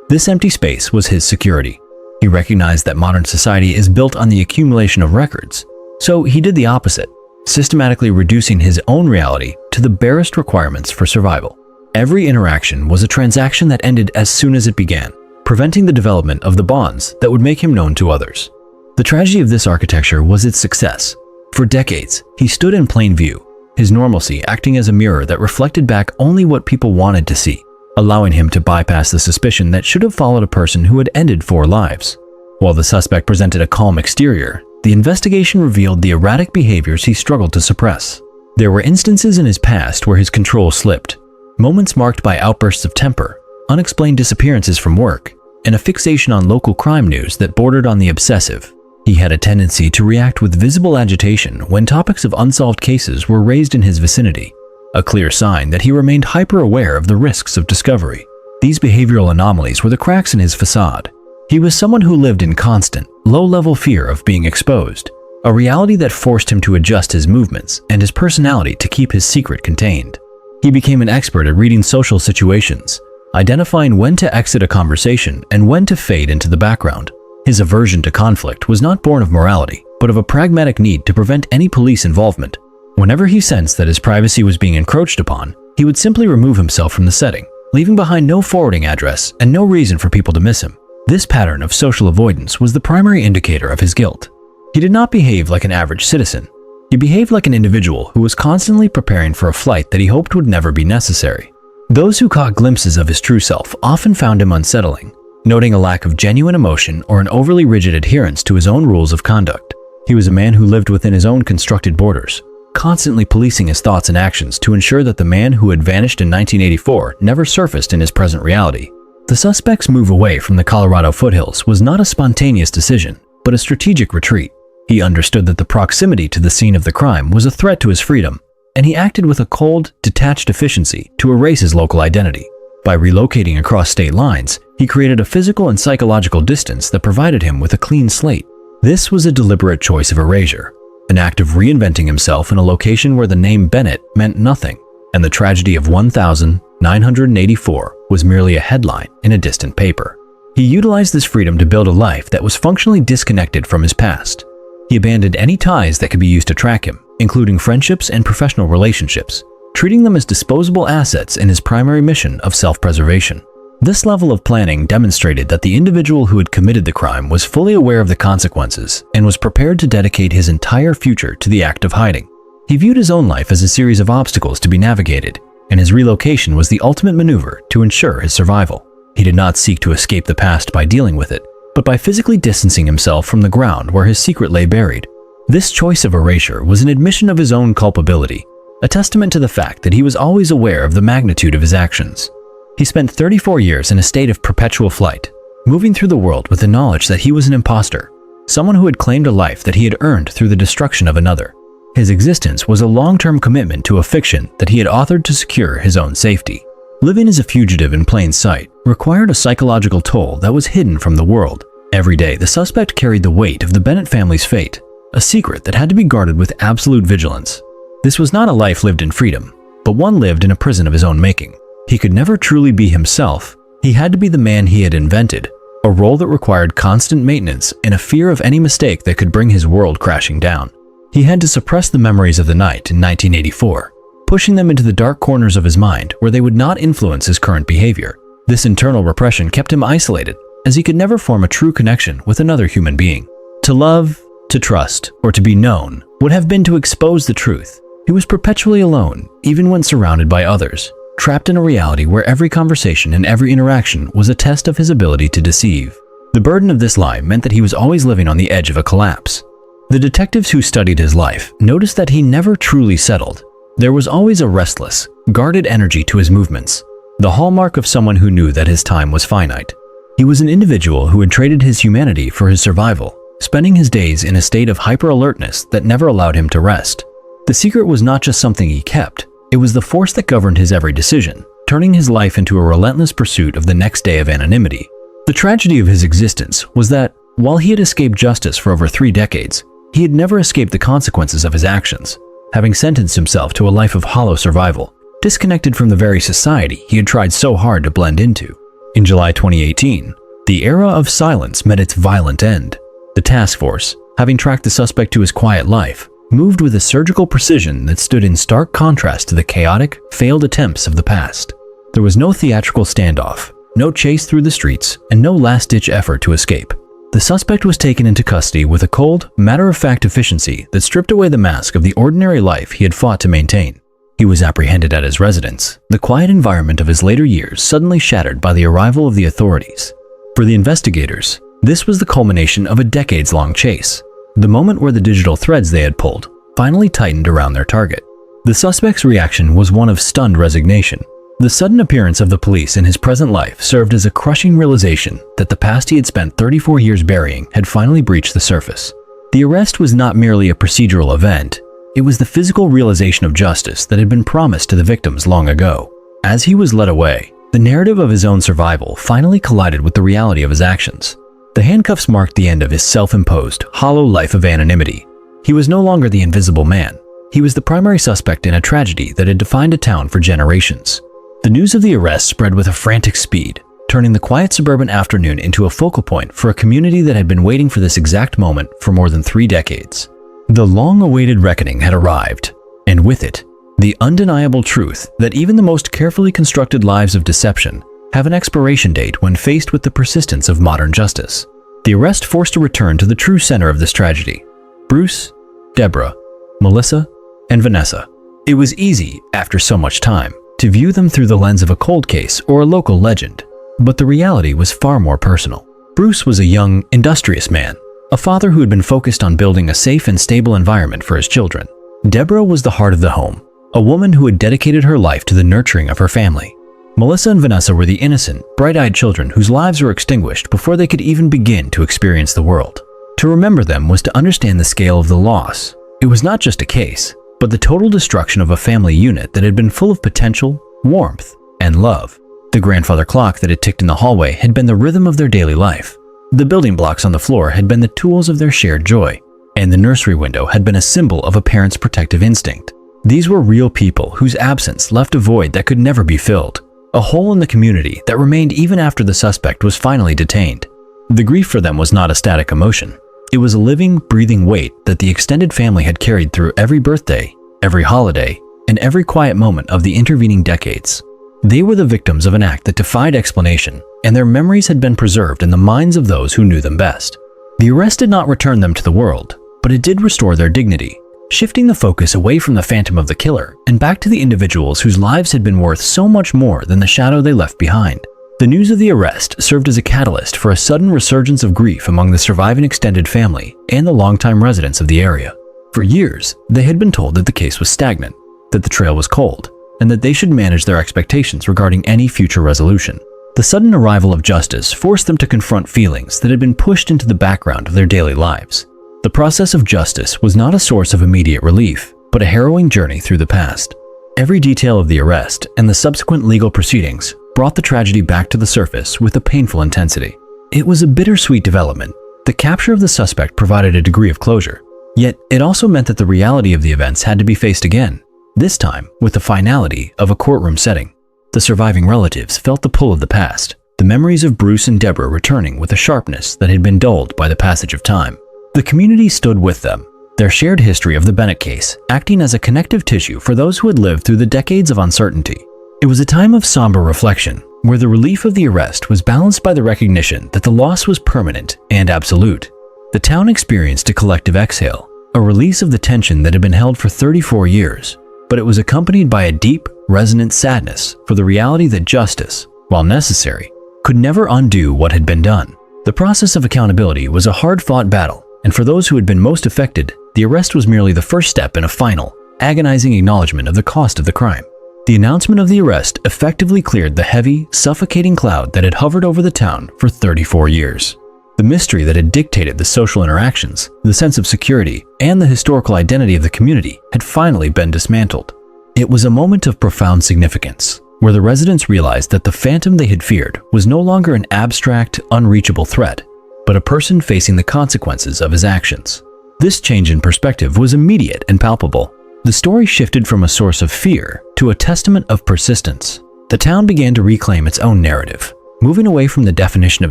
A: This empty space was his security. He recognized that modern society is built on the accumulation of records, so he did the opposite, systematically reducing his own reality to the barest requirements for survival. Every interaction was a transaction that ended as soon as it began, preventing the development of the bonds that would make him known to others. The tragedy of this architecture was its success. For decades, he stood in plain view, his normalcy acting as a mirror that reflected back only what people wanted to see, allowing him to bypass the suspicion that should have followed a person who had ended 4 lives. While the suspect presented a calm exterior, the investigation revealed the erratic behaviors he struggled to suppress. There were instances in his past where his control slipped, moments marked by outbursts of temper, unexplained disappearances from work, and a fixation on local crime news that bordered on the obsessive. He had a tendency to react with visible agitation when topics of unsolved cases were raised in his vicinity, a clear sign that he remained hyper-aware of the risks of discovery. These behavioral anomalies were the cracks in his facade. He was someone who lived in constant, low-level fear of being exposed, a reality that forced him to adjust his movements and his personality to keep his secret contained. He became an expert at reading social situations, identifying when to exit a conversation and when to fade into the background. His aversion to conflict was not born of morality, but of a pragmatic need to prevent any police involvement. Whenever he sensed that his privacy was being encroached upon, he would simply remove himself from the setting, leaving behind no forwarding address and no reason for people to miss him. This pattern of social avoidance was the primary indicator of his guilt. He did not behave like an average citizen. He behaved like an individual who was constantly preparing for a flight that he hoped would never be necessary. Those who caught glimpses of his true self often found him unsettling, noting a lack of genuine emotion or an overly rigid adherence to his own rules of conduct. He was a man who lived within his own constructed borders, constantly policing his thoughts and actions to ensure that the man who had vanished in 1984 never surfaced in his present reality. The suspect's move away from the Colorado foothills was not a spontaneous decision, but a strategic retreat. He understood that the proximity to the scene of the crime was a threat to his freedom, and he acted with a cold, detached efficiency to erase his local identity. By relocating across state lines, he created a physical and psychological distance that provided him with a clean slate. This was a deliberate choice of erasure, an act of reinventing himself in a location where the name Bennett meant nothing, and the tragedy of 1984 was merely a headline in a distant paper. He utilized this freedom to build a life that was functionally disconnected from his past. He abandoned any ties that could be used to track him, including friendships and professional relationships, treating them as disposable assets in his primary mission of self-preservation. This level of planning demonstrated that the individual who had committed the crime was fully aware of the consequences and was prepared to dedicate his entire future to the act of hiding. He viewed his own life as a series of obstacles to be navigated, and his relocation was the ultimate maneuver to ensure his survival. He did not seek to escape the past by dealing with it, but by physically distancing himself from the ground where his secret lay buried. This choice of erasure was an admission of his own culpability, a testament to the fact that he was always aware of the magnitude of his actions. He spent 34 years in a state of perpetual flight, moving through the world with the knowledge that he was an imposter, someone who had claimed a life that he had earned through the destruction of another. His existence was a long-term commitment to a fiction that he had authored to secure his own safety. Living as a fugitive in plain sight required a psychological toll that was hidden from the world. Every day, the suspect carried the weight of the Bennett family's fate, a secret that had to be guarded with absolute vigilance. This was not a life lived in freedom, but one lived in a prison of his own making. He could never truly be himself. He had to be the man he had invented, a role that required constant maintenance and a fear of any mistake that could bring his world crashing down. He had to suppress the memories of the night in 1984, pushing them into the dark corners of his mind where they would not influence his current behavior. This internal repression kept him isolated, as he could never form a true connection with another human being. To love, to trust, or to be known would have been to expose the truth. He was perpetually alone, even when surrounded by others, trapped in a reality where every conversation and every interaction was a test of his ability to deceive. The burden of this lie meant that he was always living on the edge of a collapse. The detectives who studied his life noticed that he never truly settled. There was always a restless, guarded energy to his movements, the hallmark of someone who knew that his time was finite. He was an individual who had traded his humanity for his survival, spending his days in a state of hyper-alertness that never allowed him to rest. The secret was not just something he kept, it was the force that governed his every decision, turning his life into a relentless pursuit of the next day of anonymity. The tragedy of his existence was that, while he had escaped justice for over 3 decades, he had never escaped the consequences of his actions, having sentenced himself to a life of hollow survival, disconnected from the very society he had tried so hard to blend into. In July 2018, the era of silence met its violent end. The task force, having tracked the suspect to his quiet life, moved with a surgical precision that stood in stark contrast to the chaotic, failed attempts of the past. There was no theatrical standoff, no chase through the streets, and no last-ditch effort to escape. The suspect was taken into custody with a cold, matter-of-fact efficiency that stripped away the mask of the ordinary life he had fought to maintain. He was apprehended at his residence, the quiet environment of his later years suddenly shattered by the arrival of the authorities. For the investigators, this was the culmination of a decades-long chase, the moment where the digital threads they had pulled finally tightened around their target. The suspect's reaction was one of stunned resignation. The sudden appearance of the police in his present life served as a crushing realization that the past he had spent 34 years burying had finally breached the surface. The arrest was not merely a procedural event, it was the physical realization of justice that had been promised to the victims long ago. As he was led away, the narrative of his own survival finally collided with the reality of his actions. The handcuffs marked the end of his self-imposed, hollow life of anonymity. He was no longer the invisible man. He was the primary suspect in a tragedy that had defined a town for generations. The news of the arrest spread with a frantic speed, turning the quiet suburban afternoon into a focal point for a community that had been waiting for this exact moment for more than 3 decades. The long-awaited reckoning had arrived, and with it, the undeniable truth that even the most carefully constructed lives of deception have an expiration date when faced with the persistence of modern justice. The arrest forced a return to the true center of this tragedy: Bruce, Deborah, Melissa, and Vanessa. It was easy, after so much time, to view them through the lens of a cold case or a local legend, but the reality was far more personal. Bruce was a young, industrious man, a father who had been focused on building a safe and stable environment for his children. Deborah was the heart of the home, a woman who had dedicated her life to the nurturing of her family. Melissa and Vanessa were the innocent, bright-eyed children whose lives were extinguished before they could even begin to experience the world. To remember them was to understand the scale of the loss. It was not just a case, but the total destruction of a family unit that had been full of potential, warmth, and love. The grandfather clock that had ticked in the hallway had been the rhythm of their daily life. The building blocks on the floor had been the tools of their shared joy, and the nursery window had been a symbol of a parent's protective instinct. These were real people whose absence left a void that could never be filled, a hole in the community that remained even after the suspect was finally detained. The grief for them was not a static emotion. It was a living, breathing weight that the extended family had carried through every birthday, every holiday, and every quiet moment of the intervening decades. They were the victims of an act that defied explanation, and their memories had been preserved in the minds of those who knew them best. The arrest did not return them to the world, but it did restore their dignity, shifting the focus away from the phantom of the killer and back to the individuals whose lives had been worth so much more than the shadow they left behind. The news of the arrest served as a catalyst for a sudden resurgence of grief among the surviving extended family and the longtime residents of the area. For years, they had been told that the case was stagnant, that the trail was cold, and that they should manage their expectations regarding any future resolution. The sudden arrival of justice forced them to confront feelings that had been pushed into the background of their daily lives. The process of justice was not a source of immediate relief, but a harrowing journey through the past. Every detail of the arrest and the subsequent legal proceedings brought the tragedy back to the surface with a painful intensity. It was a bittersweet development. The capture of the suspect provided a degree of closure, yet it also meant that the reality of the events had to be faced again, this time with the finality of a courtroom setting. The surviving relatives felt the pull of the past, the memories of Bruce and Deborah returning with a sharpness that had been dulled by the passage of time. The community stood with them, their shared history of the Bennett case acting as a connective tissue for those who had lived through the decades of uncertainty. It was a time of somber reflection, where the relief of the arrest was balanced by the recognition that the loss was permanent and absolute. The town experienced a collective exhale, a release of the tension that had been held for 34 years, but it was accompanied by a deep, resonant sadness for the reality that justice, while necessary, could never undo what had been done. The process of accountability was a hard-fought battle, and for those who had been most affected, the arrest was merely the first step in a final, agonizing acknowledgement of the cost of the crime. The announcement of the arrest effectively cleared the heavy, suffocating cloud that had hovered over the town for 34 years. The mystery that had dictated the social interactions, the sense of security, and the historical identity of the community had finally been dismantled. It was a moment of profound significance, where the residents realized that the phantom they had feared was no longer an abstract, unreachable threat, but a person facing the consequences of his actions. This change in perspective was immediate and palpable. The story shifted from a source of fear to a testament of persistence. The town began to reclaim its own narrative, moving away from the definition of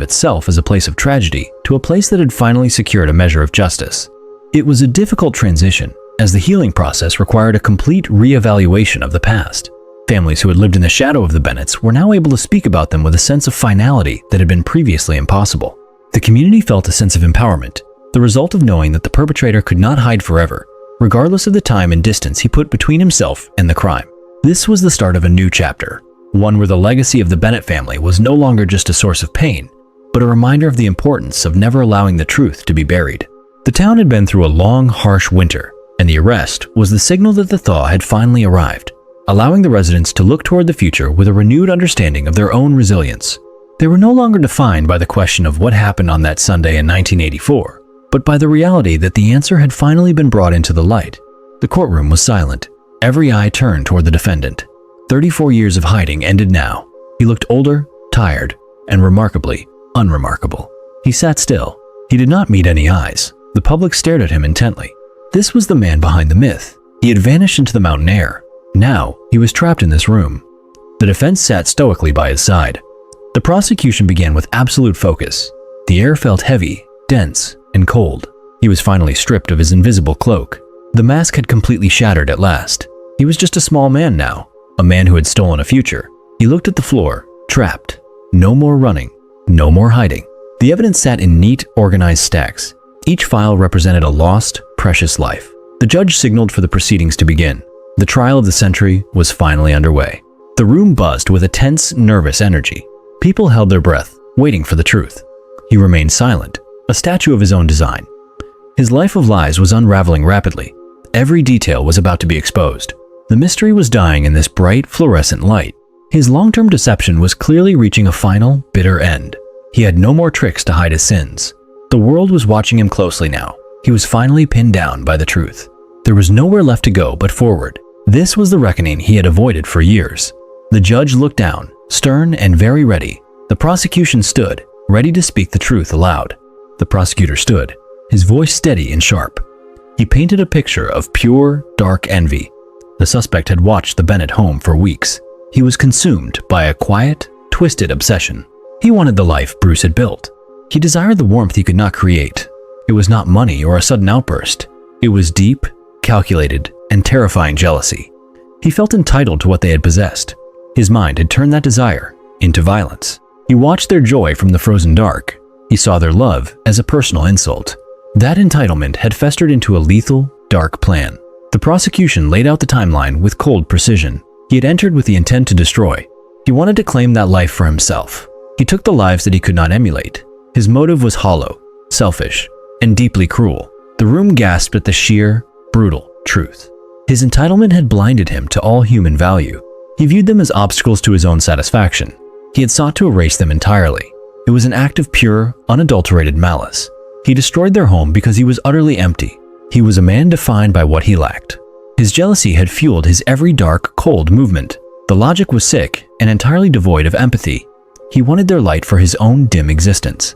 A: itself as a place of tragedy to a place that had finally secured a measure of justice. It was a difficult transition, as the healing process required a complete re-evaluation of the past. Families who had lived in the shadow of the Bennetts were now able to speak about them with a sense of finality that had been previously impossible. The community felt a sense of empowerment, the result of knowing that the perpetrator could not hide forever, regardless of the time and distance he put between himself and the crime. This was the start of a new chapter, one where the legacy of the Bennett family was no longer just a source of pain, but a reminder of the importance of never allowing the truth to be buried. The town had been through a long, harsh winter, and the arrest was the signal that the thaw had finally arrived, allowing the residents to look toward the future with a renewed understanding of their own resilience. They were no longer defined by the question of what happened on that Sunday in 1984, but by the reality that the answer had finally been brought into the light. The courtroom was silent. Every eye turned toward the defendant. 34 years of hiding ended now. He looked older, tired, and remarkably unremarkable. He sat still. He did not meet any eyes. The public stared at him intently. This was the man behind the myth. He had vanished into the mountain air. Now, he was trapped in this room. The defense sat stoically by his side. The prosecution began with absolute focus. The air felt heavy, dense, and cold. He was finally stripped of his invisible cloak. The mask had completely shattered at last. He was just a small man now, a man who had stolen a future. He looked at the floor, trapped. No more running, no more hiding. The evidence sat in neat, organized stacks. Each file represented a lost, precious life. The judge signaled for the proceedings to begin. The trial of the century was finally underway. The room buzzed with a tense, nervous energy. People held their breath, waiting for the truth. He remained silent, a statue of his own design. His life of lies was unraveling rapidly. Every detail was about to be exposed. The mystery was dying in this bright, fluorescent light. His long-term deception was clearly reaching a final, bitter end. He had no more tricks to hide his sins. The world was watching him closely now. He was finally pinned down by the truth. There was nowhere left to go but forward. This was the reckoning he had avoided for years. The judge looked down, stern and very ready. The prosecution stood, ready to speak the truth aloud. The prosecutor stood, his voice steady and sharp. He painted a picture of pure, dark envy. The suspect had watched the Bennett home for weeks. He was consumed by a quiet, twisted obsession. He wanted the life Bruce had built. He desired the warmth he could not create. It was not money or a sudden outburst. It was deep, calculated, and terrifying jealousy. He felt entitled to what they had possessed. His mind had turned that desire into violence. He watched their joy from the frozen dark. He saw their love as a personal insult. That entitlement had festered into a lethal, dark plan. The prosecution laid out the timeline with cold precision. He had entered with the intent to destroy. He wanted to claim that life for himself. He took the lives that he could not emulate. His motive was hollow, selfish, and deeply cruel. The room gasped at the sheer, brutal truth. His entitlement had blinded him to all human value. He viewed them as obstacles to his own satisfaction. He had sought to erase them entirely. It was an act of pure, unadulterated malice. He destroyed their home because he was utterly empty. He was a man defined by what he lacked. His jealousy had fueled his every dark, cold movement. The logic was sick and entirely devoid of empathy. He wanted their light for his own dim existence.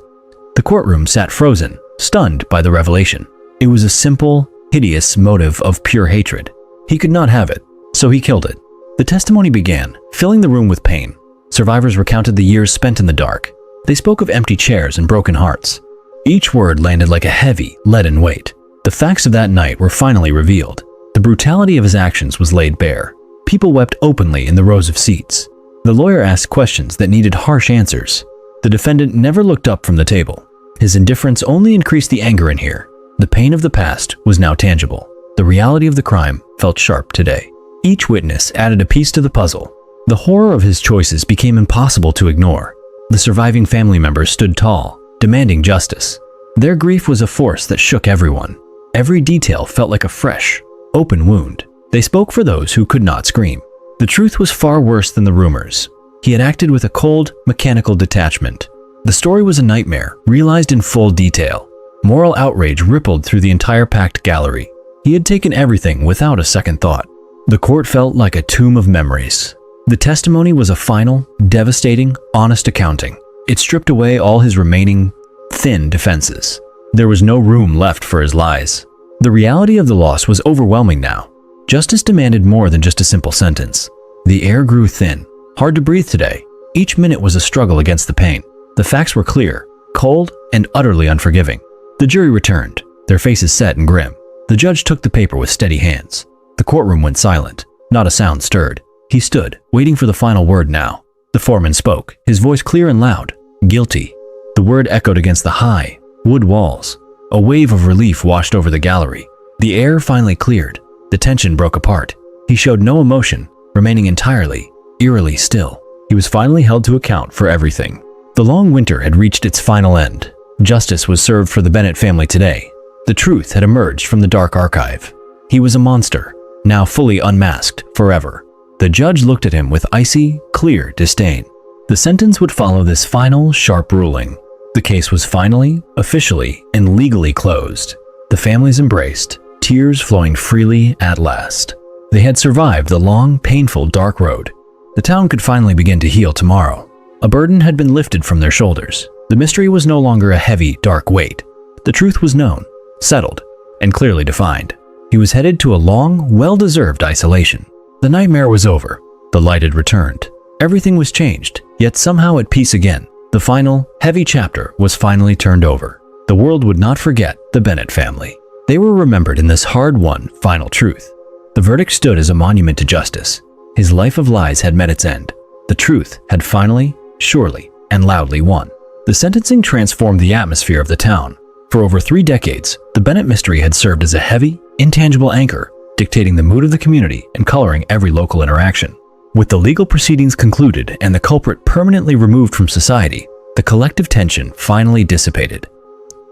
A: The courtroom sat frozen, stunned by the revelation. It was a simple, hideous motive of pure hatred. He could not have it, so he killed it. The testimony began, filling the room with pain. Survivors recounted the years spent in the dark. They spoke of empty chairs and broken hearts. Each word landed like a heavy, leaden weight. The facts of that night were finally revealed. The brutality of his actions was laid bare. People wept openly in the rows of seats. The lawyer asked questions that needed harsh answers. The defendant never looked up from the table. His indifference only increased the anger in here. The pain of the past was now tangible. The reality of the crime felt sharp today. Each witness added a piece to the puzzle. The horror of his choices became impossible to ignore. The surviving family members stood tall, demanding justice. Their grief was a force that shook everyone. Every detail felt like a fresh, open wound. They spoke for those who could not scream. The truth was far worse than the rumors. He had acted with a cold, mechanical detachment. The story was a nightmare, realized in full detail. Moral outrage rippled through the entire packed gallery. He had taken everything without a second thought. The court felt like a tomb of memories. The testimony was a final, devastating, honest accounting. It stripped away all his remaining, thin defenses. There was no room left for his lies. The reality of the loss was overwhelming now. Justice demanded more than just a simple sentence. The air grew thin, hard to breathe today. Each minute was a struggle against the pain. The facts were clear, cold, and utterly unforgiving. The jury returned, their faces set and grim. The judge took the paper with steady hands. The courtroom went silent. Not a sound stirred. He stood, waiting for the final word now. The foreman spoke, his voice clear and loud. Guilty. The word echoed against the high, wood walls. A wave of relief washed over the gallery. The air finally cleared. The tension broke apart. He showed no emotion, remaining entirely, eerily still. He was finally held to account for everything. The long winter had reached its final end. Justice was served for the Bennett family today. The truth had emerged from the dark archive. He was a monster, now fully unmasked forever. The judge looked at him with icy, clear disdain. The sentence would follow this final, sharp ruling. The case was finally, officially, and legally closed. The families embraced, tears flowing freely at last. They had survived the long, painful, dark road. The town could finally begin to heal tomorrow. A burden had been lifted from their shoulders. The mystery was no longer a heavy, dark weight. The truth was known, settled, and clearly defined. He was headed to a long, well-deserved isolation. The nightmare was over. The light had returned. Everything was changed, yet somehow at peace again. The final, heavy chapter was finally turned over. The world would not forget the Bennett family. They were remembered in this hard-won, final truth. The verdict stood as a monument to justice. His life of lies had met its end. The truth had finally, surely, and loudly won. The sentencing transformed the atmosphere of the town. For over 3 decades, the Bennett mystery had served as a heavy, intangible anchor, dictating the mood of the community and coloring every local interaction. With the legal proceedings concluded and the culprit permanently removed from society, the collective tension finally dissipated.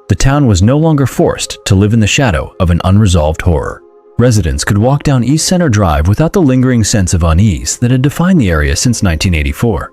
A: The town was no longer forced to live in the shadow of an unresolved horror. Residents could walk down East Center Drive without the lingering sense of unease that had defined the area since 1984.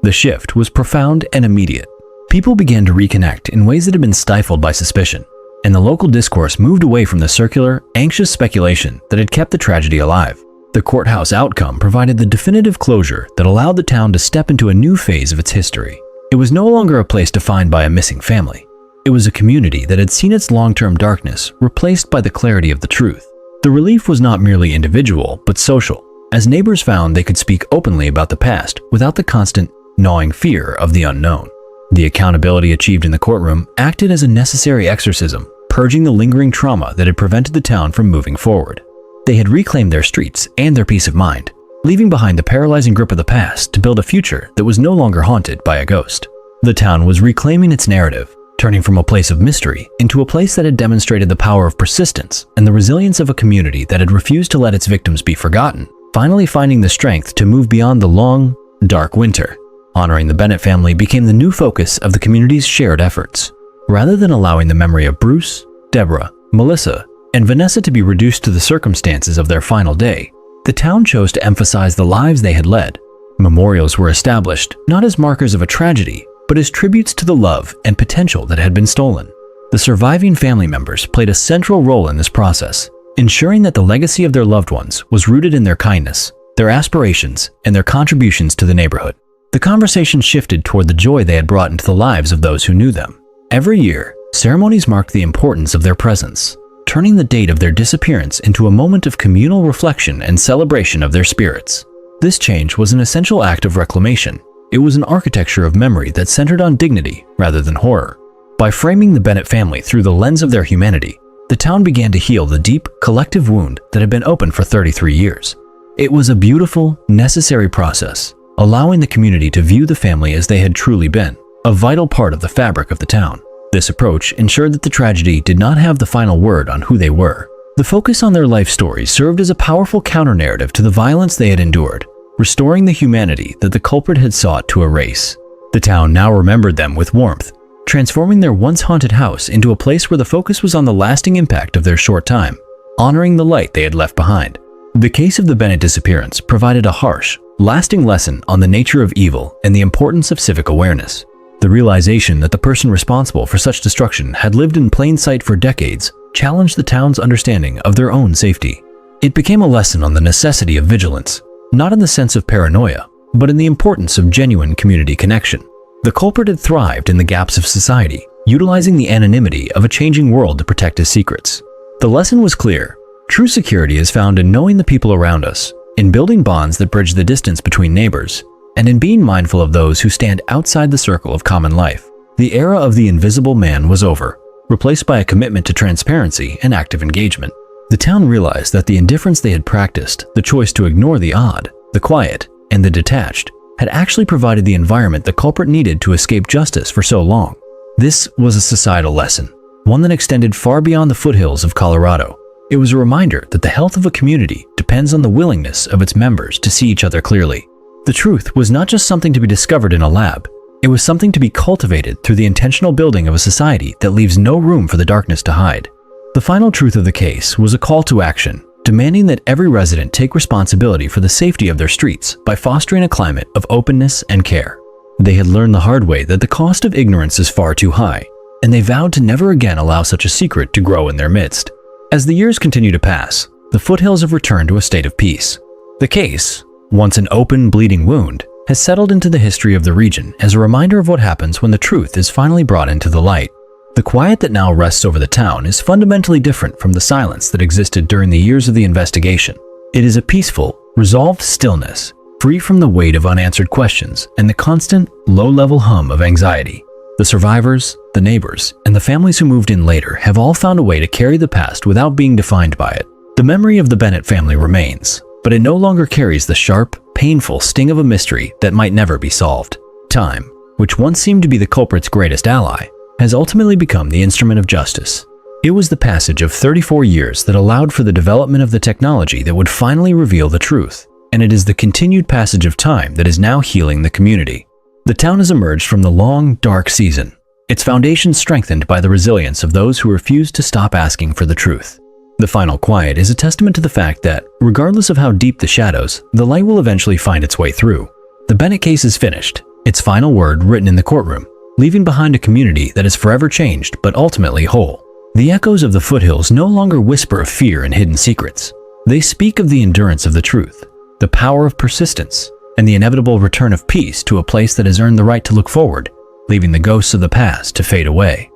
A: The shift was profound and immediate. People began to reconnect in ways that had been stifled by suspicion, and the local discourse moved away from the circular, anxious speculation that had kept the tragedy alive. The courthouse outcome provided the definitive closure that allowed the town to step into a new phase of its history. It was no longer a place defined by a missing family. It was a community that had seen its long-term darkness replaced by the clarity of the truth. The relief was not merely individual, but social, as neighbors found they could speak openly about the past without the constant, gnawing fear of the unknown. The accountability achieved in the courtroom acted as a necessary exorcism, purging the lingering trauma that had prevented the town from moving forward. They had reclaimed their streets and their peace of mind, leaving behind the paralyzing grip of the past to build a future that was no longer haunted by a ghost. The town was reclaiming its narrative, turning from a place of mystery into a place that had demonstrated the power of persistence and the resilience of a community that had refused to let its victims be forgotten, finally finding the strength to move beyond the long, dark winter. Honoring the Bennett family became the new focus of the community's shared efforts. Rather than allowing the memory of Bruce, Deborah, Melissa, and Vanessa to be reduced to the circumstances of their final day, the town chose to emphasize the lives they had led. Memorials were established not as markers of a tragedy, but as tributes to the love and potential that had been stolen. The surviving family members played a central role in this process, ensuring that the legacy of their loved ones was rooted in their kindness, their aspirations, and their contributions to the neighborhood. The conversation shifted toward the joy they had brought into the lives of those who knew them. Every year, ceremonies marked the importance of their presence, turning the date of their disappearance into a moment of communal reflection and celebration of their spirits. This change was an essential act of reclamation. It was an architecture of memory that centered on dignity rather than horror. By framing the Bennett family through the lens of their humanity, the town began to heal the deep, collective wound that had been open for 33 years. It was a beautiful, necessary process, allowing the community to view the family as they had truly been, a vital part of the fabric of the town. This approach ensured that the tragedy did not have the final word on who they were. The focus on their life stories served as a powerful counter-narrative to the violence they had endured, restoring the humanity that the culprit had sought to erase. The town now remembered them with warmth, transforming their once haunted house into a place where the focus was on the lasting impact of their short time, honoring the light they had left behind. The case of the Bennett disappearance provided a harsh, lasting lesson on the nature of evil and the importance of civic awareness. The realization that the person responsible for such destruction had lived in plain sight for decades challenged the town's understanding of their own safety. It became a lesson on the necessity of vigilance, not in the sense of paranoia, but in the importance of genuine community connection. The culprit had thrived in the gaps of society, utilizing the anonymity of a changing world to protect his secrets. The lesson was clear. True security is found in knowing the people around us, in building bonds that bridge the distance between neighbors, and in being mindful of those who stand outside the circle of common life. The era of the invisible man was over, replaced by a commitment to transparency and active engagement. The town realized that the indifference they had practiced, the choice to ignore the odd, the quiet, and the detached, had actually provided the environment the culprit needed to escape justice for so long. This was a societal lesson, one that extended far beyond the foothills of Colorado. It was a reminder that the health of a community depends on the willingness of its members to see each other clearly. The truth was not just something to be discovered in a lab. It was something to be cultivated through the intentional building of a society that leaves no room for the darkness to hide. The final truth of the case was a call to action, demanding that every resident take responsibility for the safety of their streets by fostering a climate of openness and care. They had learned the hard way that the cost of ignorance is far too high, and they vowed to never again allow such a secret to grow in their midst. As the years continue to pass, the foothills have returned to a state of peace. The case, once an open, bleeding wound, has settled into the history of the region as a reminder of what happens when the truth is finally brought into the light. The quiet that now rests over the town is fundamentally different from the silence that existed during the years of the investigation. It is a peaceful, resolved stillness, free from the weight of unanswered questions and the constant, low-level hum of anxiety. The survivors, the neighbors, and the families who moved in later have all found a way to carry the past without being defined by it. The memory of the Bennett family remains, but it no longer carries the sharp, painful sting of a mystery that might never be solved. Time, which once seemed to be the culprit's greatest ally, has ultimately become the instrument of justice. It was the passage of 34 years that allowed for the development of the technology that would finally reveal the truth, and it is the continued passage of time that is now healing the community. The town has emerged from the long, dark season, its foundation strengthened by the resilience of those who refused to stop asking for the truth. The final quiet is a testament to the fact that, regardless of how deep the shadows, the light will eventually find its way through. The Bennett case is finished, its final word written in the courtroom, leaving behind a community that is forever changed but ultimately whole. The echoes of the foothills no longer whisper of fear and hidden secrets. They speak of the endurance of the truth, the power of persistence, and the inevitable return of peace to a place that has earned the right to look forward, leaving the ghosts of the past to fade away.